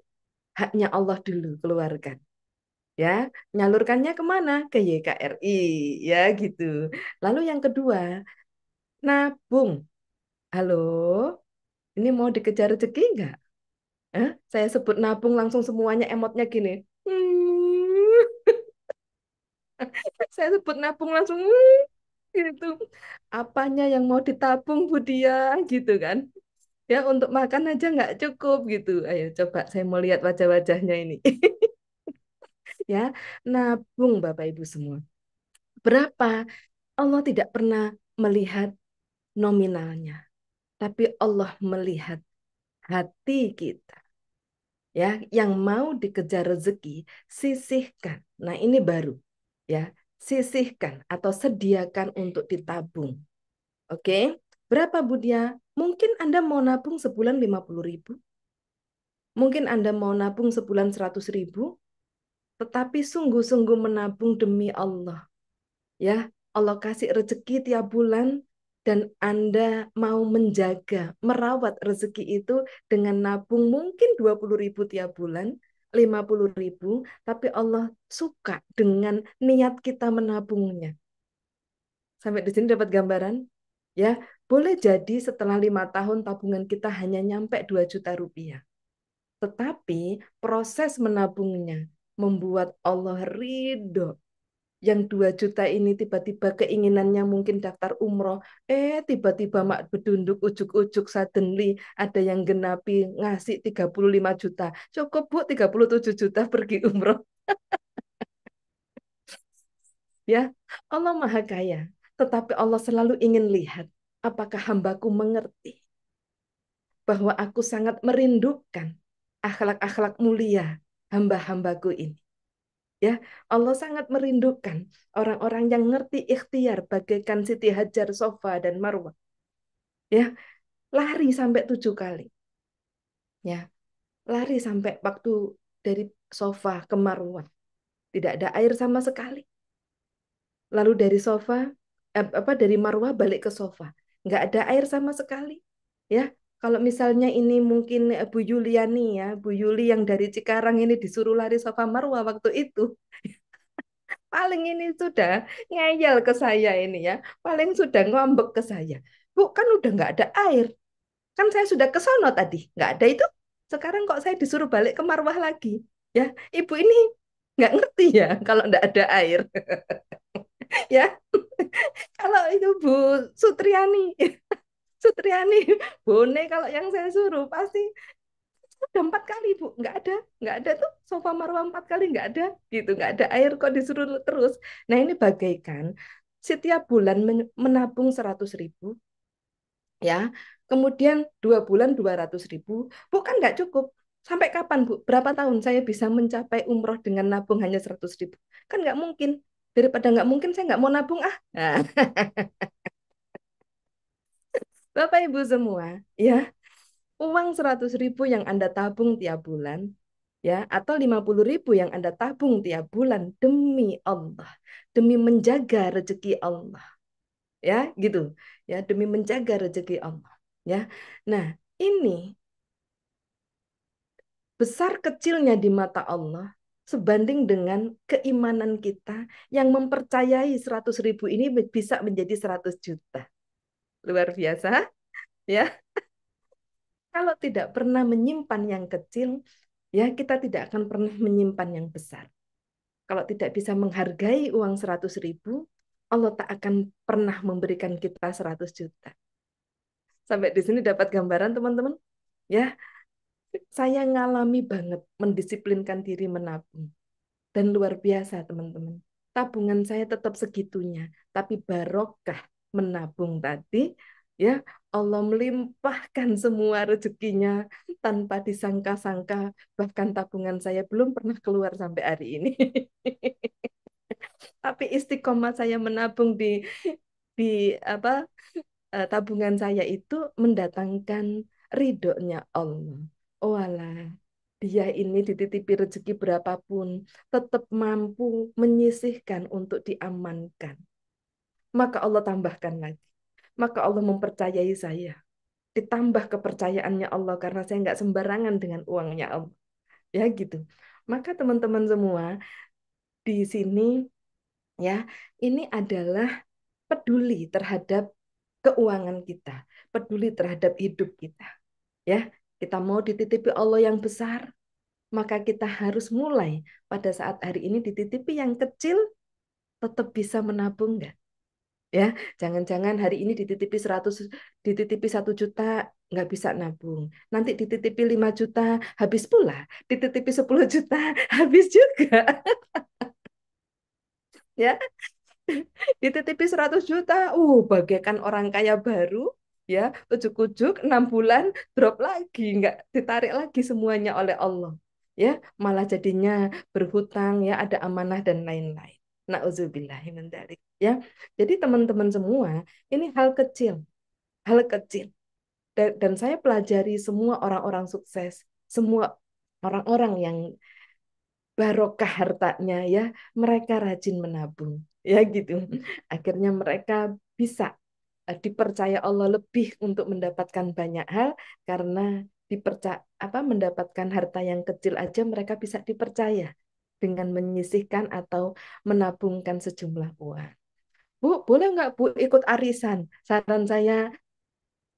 haknya Allah dulu keluarkan. Ya, nyalurkannya kemana? Ke YKRI, ya gitu. Lalu yang kedua, nabung. Halo, ini mau dikejar rezeki nggak? Saya sebut nabung langsung semuanya emotnya gini. Hmm. Saya sebut nabung langsung gitu. Apanya yang mau ditabung Bu Dia gitu kan? Ya untuk makan aja nggak cukup gitu. Ayo coba saya mau lihat wajah-wajahnya ini. Ya, nabung Bapak Ibu semua. Berapa? Allah tidak pernah melihat nominalnya, tapi Allah melihat hati kita. Ya, yang mau dikejar rezeki, sisihkan. Nah, ini baru ya, sisihkan atau sediakan untuk ditabung. Oke? Berapa Bu Dia? Mungkin Anda mau nabung sebulan 50.000, mungkin Anda mau nabung sebulan 100.000, tetapi sungguh-sungguh menabung demi Allah. Ya, Allah kasih rezeki tiap bulan dan Anda mau menjaga, merawat rezeki itu dengan nabung mungkin 20.000 tiap bulan, 50.000, tapi Allah suka dengan niat kita menabungnya. Sampai di sini dapat gambaran? Ya, Boleh jadi setelah 5 tahun tabungan kita hanya nyampe 2 juta rupiah. Tetapi proses menabungnya membuat Allah ridho. Yang 2 juta ini tiba-tiba keinginannya mungkin daftar umroh. Tiba-tiba mak bedunduk ujuk-ujuk suddenly ada yang genapi ngasih 35 juta. Cukup Bu, 37 juta pergi umroh. Ya, Allah Maha Kaya. Tetapi Allah selalu ingin lihat apakah hambaku mengerti bahwa aku sangat merindukan akhlak-akhlak mulia hamba-hambaku ini. Ya, Allah sangat merindukan orang-orang yang ngerti ikhtiar bagaikan Siti Hajar, Sofa dan Marwah. Ya, lari sampai 7 kali. Ya, lari sampai waktu dari Sofa ke Marwah. Tidak ada air sama sekali. Lalu dari Sofa, dari Marwah balik ke Sofa. Nggak ada air sama sekali. Ya, kalau misalnya ini mungkin Bu Yuliani ya, Bu Yuli yang dari Cikarang ini disuruh lari Sofa Marwah waktu itu. Paling ini sudah ngeyel ke saya ini ya. Paling sudah ngambek ke saya. Bu, kan udah nggak ada air. Kan saya sudah ke sono tadi. Nggak ada itu. Sekarang kok saya disuruh balik ke Marwah lagi. Ya, ibu ini nggak ngerti ya kalau nggak ada air. Ya, kalau itu Bu Sutriani. Sutriani, Bone kalau yang saya suruh pasti udah 4 kali Bu, nggak ada tuh Sofa Marwah 4 kali nggak ada, gitu, nggak ada air kok disuruh terus. Nah ini bagaikan setiap bulan menabung 100.000, ya, kemudian 2 bulan 200.000, Bu kan nggak cukup. Sampai kapan Bu? Berapa tahun saya bisa mencapai umroh dengan nabung hanya 100.000? Kan nggak mungkin. Daripada nggak mungkin saya nggak mau nabung ah. Nah, Bapak Ibu semua, ya. Uang 100.000 yang Anda tabung tiap bulan, ya, atau 50.000 yang Anda tabung tiap bulan demi Allah, demi menjaga rezeki Allah, ya, gitu, ya, demi menjaga rezeki Allah, ya. Nah, ini besar kecilnya di mata Allah sebanding dengan keimanan kita yang mempercayai 100.000 ini bisa menjadi 100 juta. Luar biasa, ya. Kalau tidak pernah menyimpan yang kecil, ya kita tidak akan pernah menyimpan yang besar. Kalau tidak bisa menghargai uang 100.000, Allah tak akan pernah memberikan kita 100 juta. Sampai di sini dapat gambaran teman-teman? Ya, saya ngalami banget mendisiplinkan diri menabung. Dan luar biasa teman-teman. Tabungan saya tetap segitunya, tapi barokah menabung tadi, ya Allah melimpahkan semua rezekinya tanpa disangka-sangka, bahkan tabungan saya belum pernah keluar sampai hari ini. Tapi istiqomah saya menabung di apa tabungan saya itu mendatangkan ridhonya Allah. Oh alah, dia ini dititipi rezeki berapapun, tetap mampu menyisihkan untuk diamankan. Maka Allah tambahkan lagi. Maka Allah mempercayai saya. Ditambah kepercayaannya Allah karena saya nggak sembarangan dengan uangnya Allah. Ya gitu. Maka teman-teman semua di sini ya, ini adalah peduli terhadap keuangan kita, peduli terhadap hidup kita. Ya, kita mau dititipi Allah yang besar, maka kita harus mulai pada saat hari ini dititipi yang kecil, tetap bisa menabung nggak? Ya, jangan-jangan hari ini dititipi 1 juta, nggak bisa nabung. Nanti dititipi 5 juta, habis pula. Dititipi 10 juta, habis juga. Ya, dititipi 100 juta, bagaikan orang kaya baru, ya, ujuk-ujuk 6 bulan drop lagi, nggak ditarik lagi semuanya oleh Allah, ya, malah jadinya berhutang, ya, ada amanah dan lain-lain. Nauzubillahi min dzalik, ya. Jadi teman-teman semua, ini hal kecil, dan saya pelajari semua orang-orang sukses, semua orang-orang yang barokah hartanya, ya, mereka rajin menabung, ya gitu. Akhirnya mereka bisa dipercaya Allah lebih untuk mendapatkan banyak hal karena mendapatkan harta yang kecil aja mereka bisa dipercaya dengan menyisihkan atau menabungkan sejumlah uang. Bu, boleh nggak Bu ikut arisan? Saran saya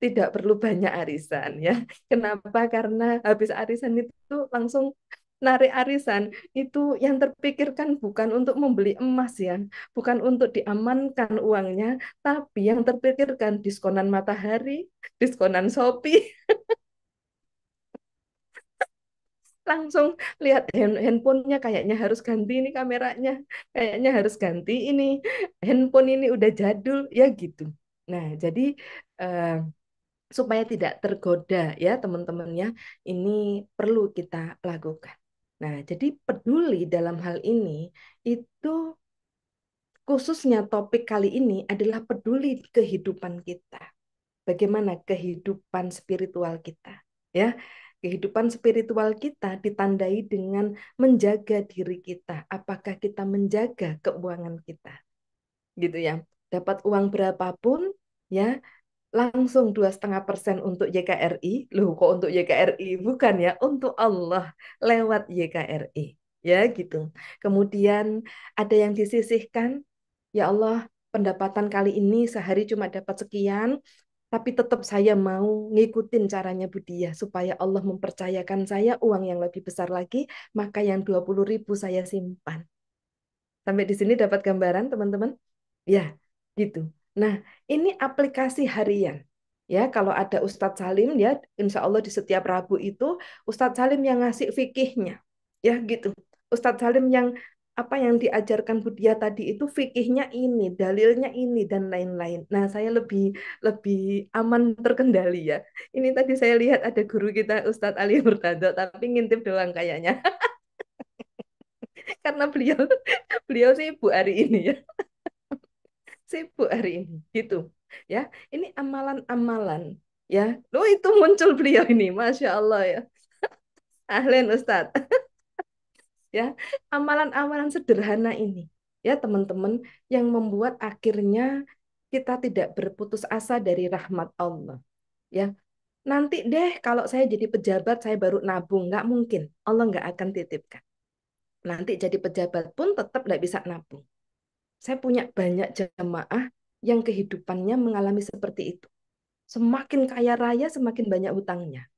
tidak perlu banyak arisan ya. Kenapa? Karena habis arisan itu langsung narik arisan. Itu yang terpikirkan bukan untuk membeli emas ya, bukan untuk diamankan uangnya, tapi yang terpikirkan diskonan Matahari, diskonan Shopee. Langsung lihat handphonenya, kayaknya harus ganti ini kameranya, kayaknya harus ganti ini handphone, ini udah jadul ya gitu. Nah, jadi eh, supaya tidak tergoda ya teman-temannya, ini perlu kita lakukan. Nah, jadi peduli dalam hal ini itu, khususnya topik kali ini adalah peduli kehidupan kita. Bagaimana kehidupan spiritual kita, ya. Kehidupan spiritual kita ditandai dengan menjaga diri kita. Apakah kita menjaga keuangan kita, gitu ya. Dapat uang berapapun, ya, langsung 2,5% untuk YKRI. Loh, kok untuk YKRI? Bukan ya, untuk Allah lewat YKRI. Ya, gitu. Kemudian ada yang disisihkan, ya Allah, pendapatan kali ini sehari cuma dapat sekian, tapi tetap saya mau ngikutin caranya Budiah supaya Allah mempercayakan saya uang yang lebih besar lagi, maka yang 20.000 saya simpan. Sampai di sini dapat gambaran, teman-teman? Ya, gitu. Nah, ini aplikasi harian. Ya, kalau ada Ustadz Salim, ya, insya Allah di setiap Rabu itu Ustadz Salim yang ngasih fikihnya. Ya, gitu. Ustadz Salim yang apa yang diajarkan Budia tadi itu fikihnya ini, dalilnya ini, dan lain-lain. Nah, saya lebih lebih aman terkendali ya. Ini tadi saya lihat ada guru kita Ustadz Ali Murtado, tapi ngintip doang kayaknya. Karena beliau beliau sibuk hari ini ya. Sibuk hari ini gitu ya. Ini amalan-amalan ya. Loh, itu muncul beliau ini, Masya Allah ya, ahlen Ustadz ya. Amalan-amalan sederhana ini ya teman-teman, yang membuat akhirnya kita tidak berputus asa dari rahmat Allah ya. Nanti deh kalau saya jadi pejabat saya baru nabung, nggak mungkin. Allah nggak akan titipkan. Nanti jadi pejabat pun tetap nggak bisa nabung. Saya punya banyak jamaah yang kehidupannya mengalami seperti itu. Semakin kaya raya, semakin banyak hutangnya,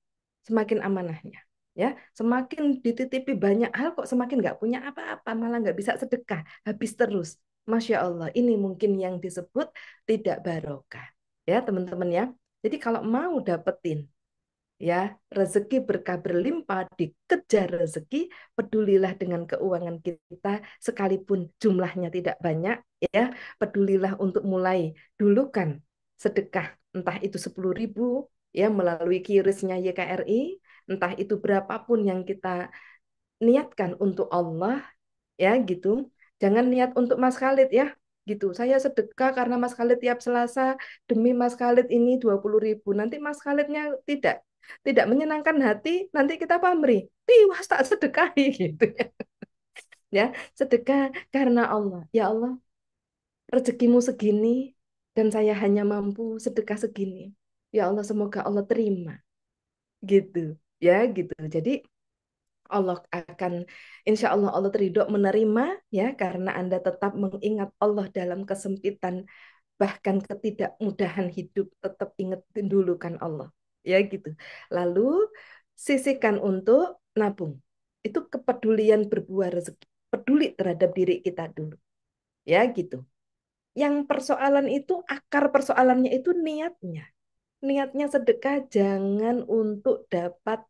semakin amanahnya. Ya, semakin dititipi banyak hal kok semakin nggak punya apa-apa, malah nggak bisa sedekah, habis terus. Masya Allah, ini mungkin yang disebut tidak barokah. Ya, teman-teman ya. Jadi kalau mau dapetin ya rezeki berkah berlimpah, dikejar rezeki, pedulilah dengan keuangan kita sekalipun jumlahnya tidak banyak ya. Pedulilah untuk mulai dulukan sedekah, entah itu 10.000 ya melalui kirisnya YKRI, entah itu berapapun yang kita niatkan untuk Allah ya gitu. Jangan niat untuk Mas Khalid ya gitu. Saya sedekah karena Mas Khalid tiap Selasa, demi Mas Khalid ini 20.000. Nanti Mas Khalidnya tidak menyenangkan hati, nanti kita pamrih. Tiwas tak sedekahi gitu ya. Ya, sedekah karena Allah. Ya Allah, rezekimu segini dan saya hanya mampu sedekah segini. Ya Allah, semoga Allah terima gitu. Ya, gitu. Jadi Allah akan, insya Allah Allah ridho menerima ya, karena Anda tetap mengingat Allah dalam kesempitan bahkan ketidakmudahan hidup, tetap ingat dulu kan Allah ya gitu. Lalu sisihkan untuk nabung. Itu kepedulian berbuah rezeki, peduli terhadap diri kita dulu ya gitu. Yang persoalan itu, akar persoalannya itu niatnya. Niatnya sedekah jangan untuk dapat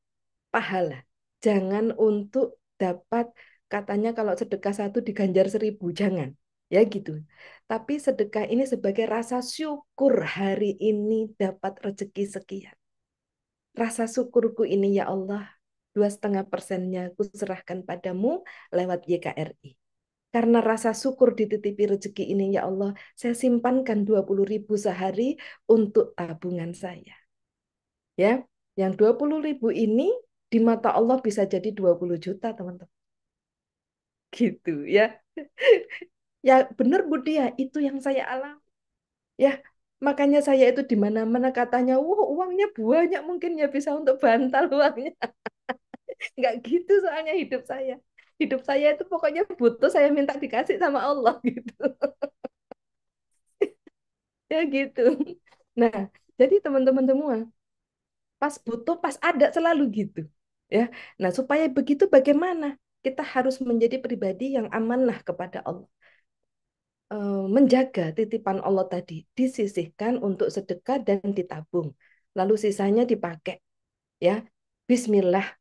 pahala, jangan untuk dapat, katanya kalau sedekah 1 diganjar 1.000, jangan ya gitu. Tapi sedekah ini sebagai rasa syukur hari ini dapat rezeki sekian. Rasa syukurku ini ya Allah, 2,5%-nya aku serahkan padamu lewat YKRI. Karena rasa syukur dititipi rezeki ini ya Allah, saya simpankan 20.000 sehari untuk tabungan saya. Ya, yang 20.000 ini di mata Allah bisa jadi 20 juta, teman-teman. Gitu ya. Ya benar Budi ya, itu yang saya alami. Ya, makanya saya itu di mana-mana katanya, wah uangnya banyak, mungkin ya bisa untuk bantal uangnya. Nggak gitu soalnya hidup saya. Hidup saya itu pokoknya butuh, saya minta dikasih sama Allah gitu. Ya gitu. Nah, Jadi teman-teman semua, pas butuh, pas ada selalu gitu. Ya. Nah, supaya begitu bagaimana? Kita harus menjadi pribadi yang amanah kepada Allah. Menjaga titipan Allah tadi, disisihkan untuk sedekah dan ditabung. Lalu sisanya dipakai. Ya, Bismillah,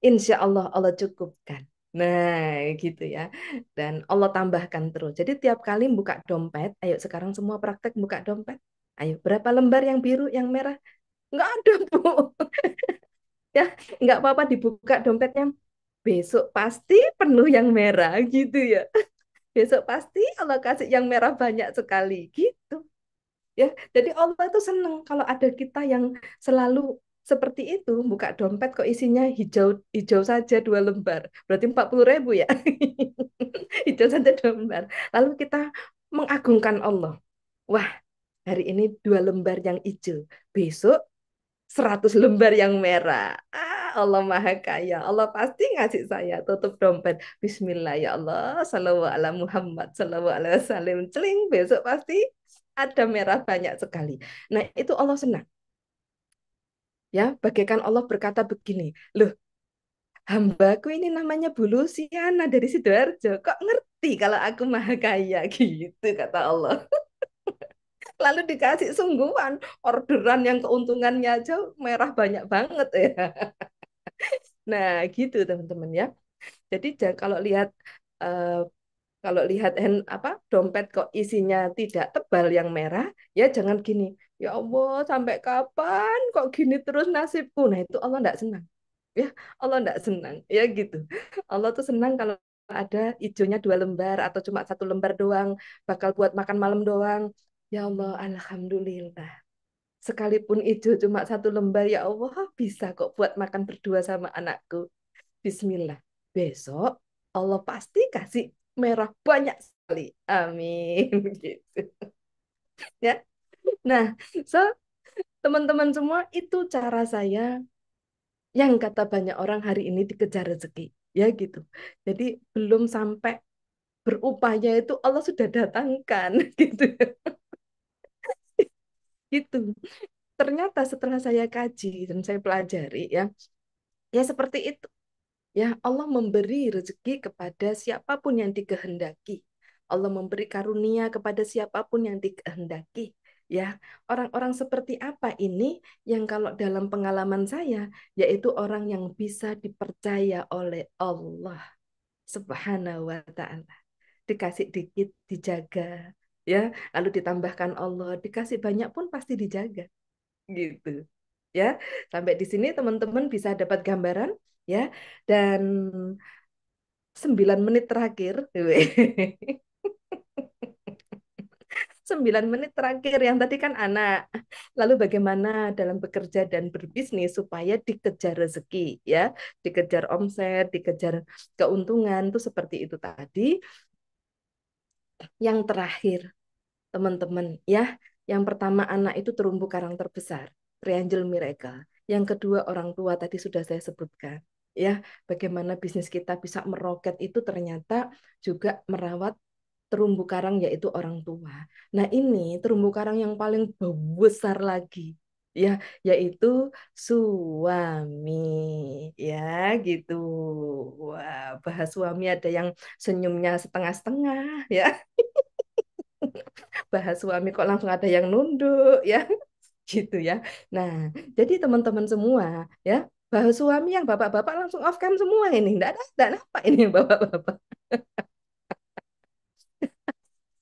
insya Allah Allah cukupkan. Nah, gitu ya. Dan Allah tambahkan terus. Jadi tiap kali buka dompet, ayo sekarang semua praktek buka dompet. Ayo, berapa lembar yang biru, yang merah? Nggak ada, Bu. Ya, nggak apa-apa dibuka dompetnya. Besok pasti penuh yang merah, gitu ya. Besok pasti Allah kasih yang merah banyak sekali, gitu. Ya, jadi Allah itu senang kalau ada kita yang selalu seperti itu, buka dompet kok isinya hijau hijau saja 2 lembar, berarti 40.000 ya. Hijau saja 2 lembar. Lalu kita mengagungkan Allah. Wah, hari ini 2 lembar yang hijau, besok 100 lembar yang merah. Allah Maha Kaya. Allah pasti ngasih saya tutup dompet. Bismillah ya Allah. Sallallahu ala Muhammad. Sallallahu alaihi wasallam. Celing. Besok pasti ada merah banyak sekali. Nah, itu Allah senang. Ya, bagaikan Allah berkata begini. Loh, hambaku ini namanya Bu Luciana dari Sidoarjo. Kok ngerti kalau aku Maha Kaya? Gitu kata Allah. Lalu dikasih sungguhan. Orderan yang keuntungannya aja merah banyak banget ya. Nah, gitu teman-teman ya. Jadi eh, kalau lihat apa dompet kok isinya tidak tebal yang merah, ya jangan gini. Ya Allah, sampai kapan kok gini terus nasibku? Nah, itu Allah enggak senang. Ya, Allah enggak senang. Ya gitu. Allah tuh senang kalau ada hijaunya 2 lembar atau cuma 1 lembar doang, bakal buat makan malam doang. Ya Allah, alhamdulillah. Sekalipun hijau cuma 1 lembar, ya Allah, bisa kok buat makan berdua sama anakku. Bismillah. Besok Allah pasti kasih merah banyak sekali. Amin. Gitu. Ya. Nah, so teman-teman semua itu cara saya yang kata banyak orang hari ini dikejar rezeki. Ya gitu. Jadi belum sampai berupaya itu Allah sudah datangkan gitu. Gitu. Ternyata setelah saya kaji dan saya pelajari ya, ya seperti itu. Ya, Allah memberi rezeki kepada siapapun yang dikehendaki. Allah memberi karunia kepada siapapun yang dikehendaki. Ya, orang-orang seperti apa ini yang kalau dalam pengalaman saya, yaitu orang yang bisa dipercaya oleh Allah Subhanahu wa Ta'ala. Dikasih dikit, dijaga. Ya, lalu ditambahkan Allah, dikasih banyak pun pasti dijaga. Gitu. Ya, sampai di sini teman-teman bisa dapat gambaran ya. Dan 9 menit terakhir, 9 menit terakhir yang tadi kan anak. Lalu bagaimana dalam bekerja dan berbisnis supaya dikejar rezeki ya, dikejar omset, dikejar keuntungan itu seperti itu tadi. Yang terakhir, teman-teman ya, yang pertama anak itu terumbu karang terbesar, Triangle Miracle. Yang kedua orang tua tadi sudah saya sebutkan. Ya, bagaimana bisnis kita bisa meroket itu ternyata juga merawat terumbu karang yaitu orang tua. Nah, ini terumbu karang yang paling besar lagi ya, yaitu suami. Ya, gitu. Wah, bahas suami ada yang senyumnya setengah-setengah ya. Bahas suami kok langsung ada yang nunduk ya. Gitu ya. Nah, jadi teman-teman semua ya, bahas suami yang bapak-bapak langsung off cam semua ini. Enggak ada apa ini yang bapak-bapak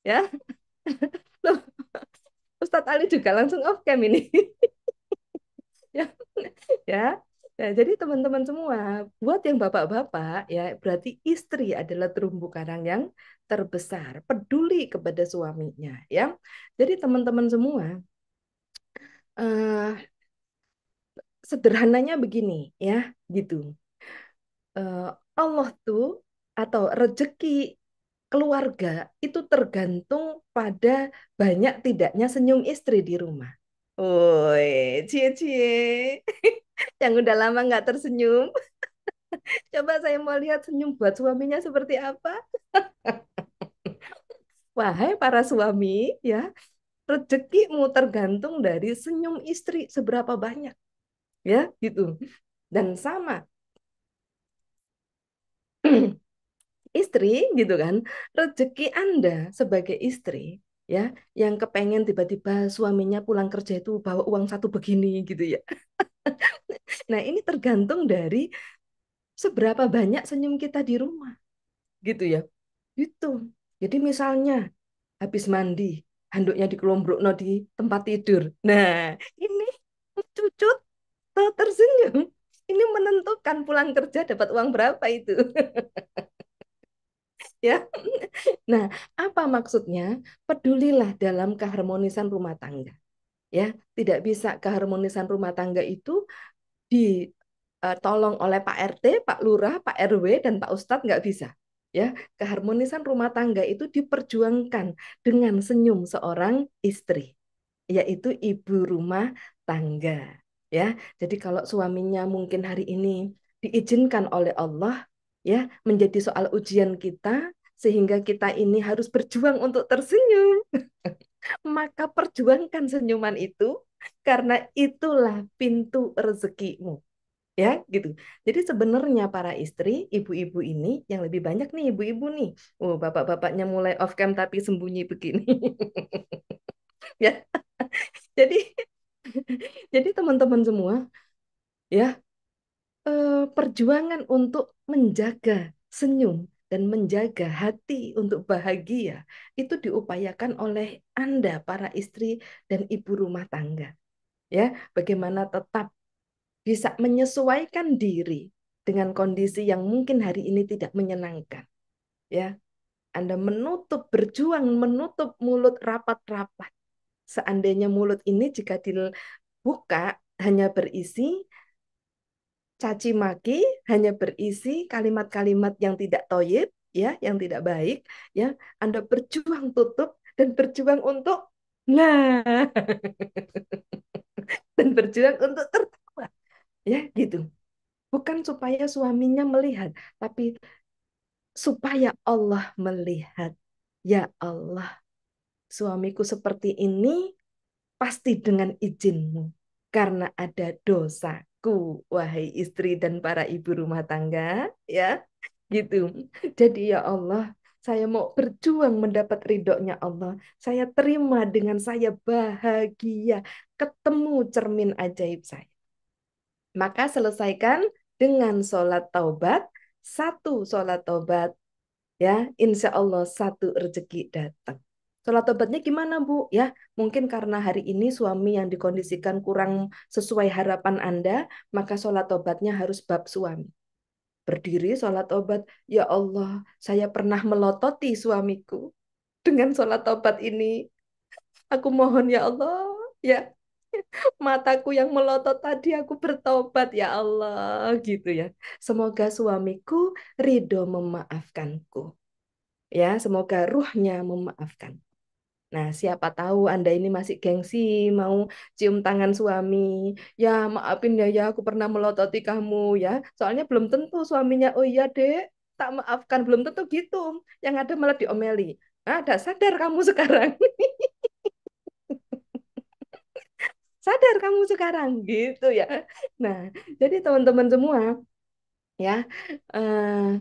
ya. Loh, Ustadz Ali juga langsung off cam ini. Ya, ya. Nah, jadi teman-teman semua, buat yang bapak-bapak ya, berarti istri adalah terumbu karang yang terbesar, peduli kepada suaminya ya. Jadi teman-teman semua, eh, sederhananya begini ya, gitu. Eh, Allah tuh atau rezeki keluarga itu tergantung pada banyak tidaknya senyum istri di rumah. Woi, cie-cie. Yang udah lama nggak tersenyum. Coba saya mau lihat senyum buat suaminya seperti apa. Wahai para suami, ya, rezekimu tergantung dari senyum istri seberapa banyak, ya gitu. Dan sama istri gitu kan, rezeki Anda sebagai istri ya, yang kepengen tiba-tiba suaminya pulang kerja itu bawa uang satu begini gitu ya. Nah, ini tergantung dari seberapa banyak senyum kita di rumah gitu ya. Gitu. Jadi misalnya habis mandi, handuknya dikelombrokno di tempat tidur. Nah, ini cucu tersenyum. Ini menentukan pulang kerja dapat uang berapa itu. Ya. Nah, apa maksudnya? Pedulilah dalam keharmonisan rumah tangga. Ya, tidak bisa keharmonisan rumah tangga itu ditolong oleh Pak RT, Pak Lurah, Pak RW, dan Pak Ustadz, nggak bisa. Ya, keharmonisan rumah tangga itu diperjuangkan dengan senyum seorang istri, yaitu ibu rumah tangga. Ya, jadi kalau suaminya mungkin hari ini diizinkan oleh Allah ya menjadi soal ujian kita sehingga kita ini harus berjuang untuk tersenyum, maka perjuangkan senyuman itu karena itulah pintu rezekimu. Ya, gitu. Jadi sebenarnya para istri, ibu-ibu ini yang lebih banyak nih ibu-ibu nih. Oh, bapak-bapaknya mulai off cam tapi sembunyi begini. Ya. Jadi jadi teman-teman semua, ya, perjuangan untuk menjaga senyum dan menjaga hati untuk bahagia itu diupayakan oleh Anda para istri dan ibu rumah tangga. Ya, bagaimana tetap bisa menyesuaikan diri dengan kondisi yang mungkin hari ini tidak menyenangkan. Ya, Anda berjuang menutup mulut rapat-rapat. Seandainya mulut ini jika dibuka hanya berisi caci maki, hanya berisi kalimat-kalimat yang tidak toyib, ya, yang tidak baik, ya, Anda berjuang tutup dan berjuang untuk nah dan berjuang untuk tertawa, ya, gitu. Bukan supaya suaminya melihat, tapi supaya Allah melihat. Ya Allah, suamiku seperti ini pasti dengan izinmu. Karena ada dosaku, wahai istri dan para ibu rumah tangga, ya, gitu. Jadi ya Allah, saya mau berjuang mendapat ridhonya Allah. Saya terima dengan saya bahagia, ketemu cermin ajaib saya. Maka selesaikan dengan sholat taubat, satu sholat taubat, ya, insya Allah satu rezeki datang. Sholat taubatnya gimana Bu? Ya, mungkin karena hari ini suami yang dikondisikan kurang sesuai harapan Anda, maka sholat taubatnya harus bab suami. Berdiri sholat taubat, ya Allah, saya pernah melototi suamiku. Dengan sholat taubat ini, aku mohon ya Allah, ya, mataku yang melotot tadi aku bertobat ya Allah, gitu ya. Semoga suamiku ridho memaafkanku. Ya, semoga ruhnya memaafkan. Nah, siapa tahu Anda ini masih gengsi, mau cium tangan suami. Ya, maafin ya, aku pernah melototi kamu ya. Soalnya belum tentu suaminya, oh iya dek, tak maafkan. Belum tentu gitu. Yang ada malah diomeli. Ah, dah sadar kamu sekarang. Sadar kamu sekarang, gitu ya. Nah, jadi teman-teman semua, ya, eh,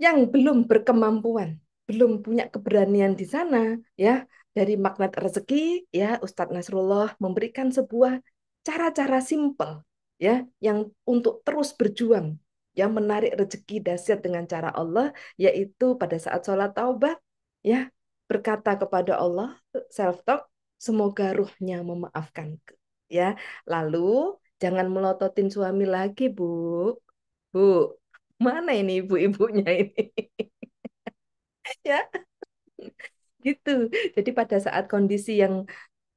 yang belum berkemampuan, belum punya keberanian di sana, ya, dari magnet rezeki, ya, Ustadz Nasrullah memberikan sebuah cara-cara simpel, ya, yang untuk terus berjuang, yang menarik rezeki dahsyat dengan cara Allah, yaitu pada saat sholat taubat, ya, berkata kepada Allah, self talk, semoga ruhnya memaafkanku, ya, lalu jangan melototin suami lagi, Bu, Bu. Mana ini ibu-ibunya ini? Ya, gitu. Jadi pada saat kondisi yang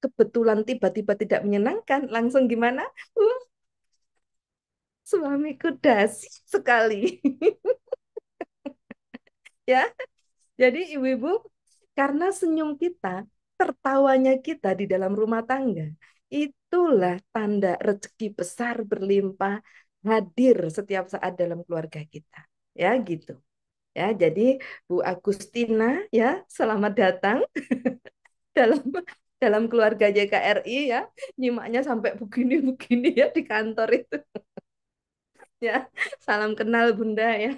kebetulan tiba-tiba tidak menyenangkan, langsung gimana? Uh, suamiku dasi sekali. Ya, jadi ibu-ibu, karena senyum kita, tertawanya kita di dalam rumah tangga, itulah tanda rezeki besar berlimpah hadir setiap saat dalam keluarga kita. Ya, gitu. Ya, jadi Bu Agustina, ya, selamat datang. dalam dalam keluarga JKRI ya, nyimaknya sampai begini-begini ya di kantor itu ya. Salam kenal Bunda ya,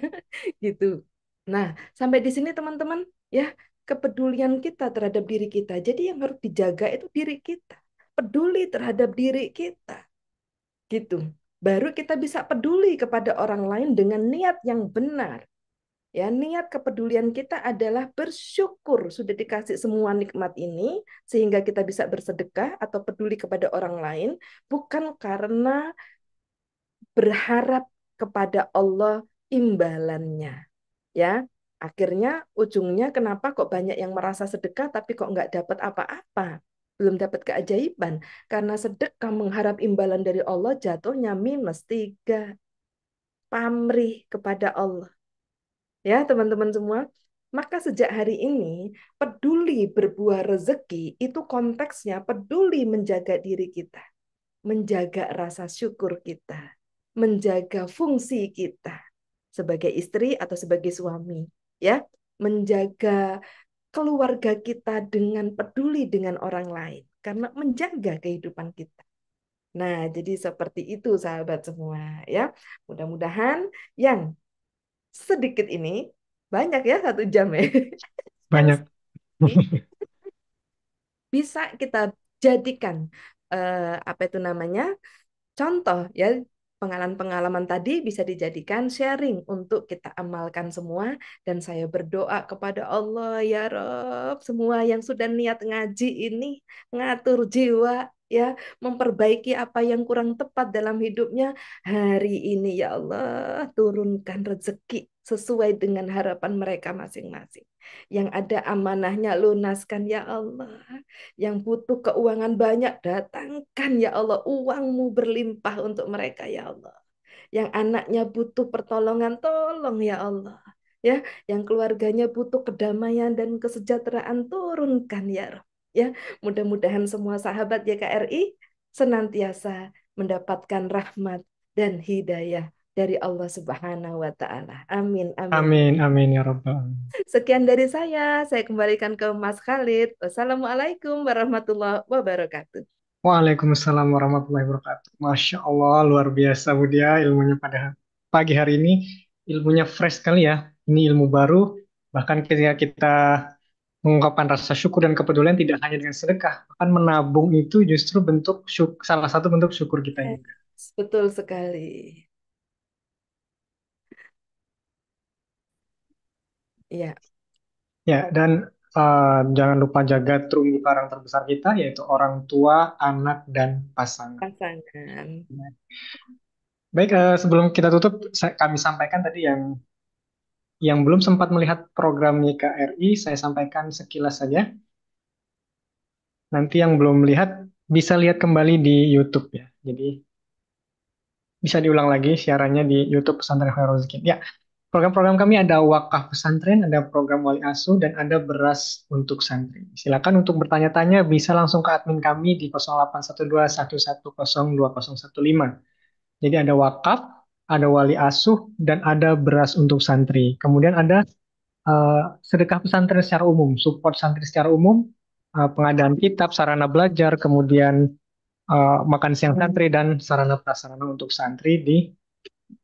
gitu. Nah, sampai di sini teman-teman ya, kepedulian kita terhadap diri kita. Jadi yang harus dijaga itu diri kita. Peduli terhadap diri kita, gitu. Baru kita bisa peduli kepada orang lain dengan niat yang benar. Ya, niat kepedulian kita adalah bersyukur sudah dikasih semua nikmat ini sehingga kita bisa bersedekah atau peduli kepada orang lain bukan karena berharap kepada Allah imbalannya. Ya, akhirnya ujungnya kenapa kok banyak yang merasa sedekah tapi kok nggak dapat apa-apa? Belum dapat keajaiban. Karena sedekah mengharap imbalan dari Allah jatuhnya -3. Pamrih kepada Allah. Ya, teman-teman semua. Maka sejak hari ini, peduli berbuah rezeki itu konteksnya peduli menjaga diri kita, menjaga rasa syukur kita, menjaga fungsi kita sebagai istri atau sebagai suami, ya, menjaga keluarga kita dengan peduli dengan orang lain karena menjaga kehidupan kita. Nah, jadi seperti itu sahabat semua, ya. Mudah-mudahan yang sedikit ini banyak ya 1 jam ya. Yang Banyak. bisa kita jadikan apa itu namanya contoh ya, pengalaman-pengalaman tadi bisa dijadikan sharing untuk kita amalkan semua. Dan saya berdoa kepada Allah, ya Rob, semua yang sudah niat ngaji ini, ngatur jiwa, ya, memperbaiki apa yang kurang tepat dalam hidupnya, hari ini ya Allah, turunkan rezeki sesuai dengan harapan mereka masing-masing. Yang ada amanahnya lunaskan ya Allah. Yang butuh keuangan banyak, datangkan ya Allah uangmu berlimpah untuk mereka ya Allah. Yang anaknya butuh pertolongan, tolong ya Allah. Ya, yang keluarganya butuh kedamaian dan kesejahteraan, turunkan ya Rabb. Ya, mudah-mudahan semua sahabat YKRI senantiasa mendapatkan rahmat dan hidayah dari Allah Subhanahu wa taala. Amin amin. Amin, amin ya Rabbal alamin. Sekian dari saya kembalikan ke Mas Khalid. Wassalamualaikum warahmatullahi wabarakatuh. Waalaikumsalam warahmatullahi wabarakatuh. Masya Allah, luar biasa Bu Dia ilmunya pada pagi hari ini. Ilmunya fresh sekali ya. Ini ilmu baru. Bahkan ketika kita mengungkapkan rasa syukur dan kepedulian tidak hanya dengan sedekah. Bahkan menabung itu justru salah satu bentuk syukur kita juga. Betul sekali. Iya, Ya, dan jangan lupa jaga terumbu karang terbesar kita, yaitu orang tua, anak, dan pasangan. pasangan. Baik, sebelum kita tutup, kami sampaikan tadi yang belum sempat melihat program YKRI, saya sampaikan sekilas saja. Nanti yang belum melihat bisa lihat kembali di YouTube ya. Jadi bisa diulang lagi siarannya di YouTube Pesantren Khairul Zikin. Ya, program-program kami ada wakaf pesantren, ada program wali asuh, dan ada beras untuk santri. Silakan untuk bertanya-tanya bisa langsung ke admin kami di 081211102015. Jadi ada wakaf, ada wali asuh, dan ada beras untuk santri. Kemudian ada sedekah pesantren secara umum, support santri secara umum, pengadaan kitab, sarana belajar, kemudian makan siang santri, dan sarana prasarana untuk santri di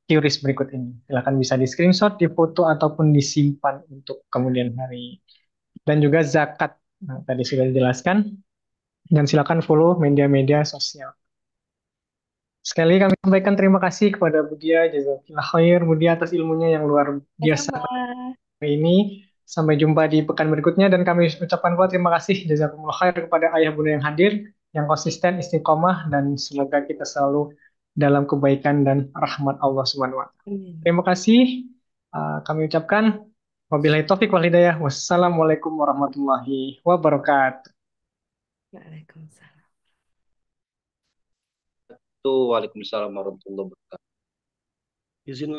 QRIS berikut ini. Silakan bisa di screenshot, difoto, ataupun disimpan untuk kemudian hari. Dan juga zakat. Nah, tadi sudah dijelaskan. Dan silakan follow media-media sosial. Sekali lagi kami sampaikan terima kasih kepada Budia, Jazakillah khair, Budia atas ilmunya yang luar biasa Sama. hari ini. Sampai jumpa di pekan berikutnya dan kami ucapkan pula terima kasih jazakumullah khair kepada ayah bunda yang hadir, yang konsisten, istiqomah, dan semoga kita selalu dalam kebaikan dan rahmat Allah Subhanahu wa taala. Amin. Terima kasih. Kami ucapkan wabillahi taufik wal hidayah. Wassalamualaikum warahmatullahi wabarakatuh. Waalaikumsalam. Waalaikumsalam warahmatullahi wabarakatuh. Izin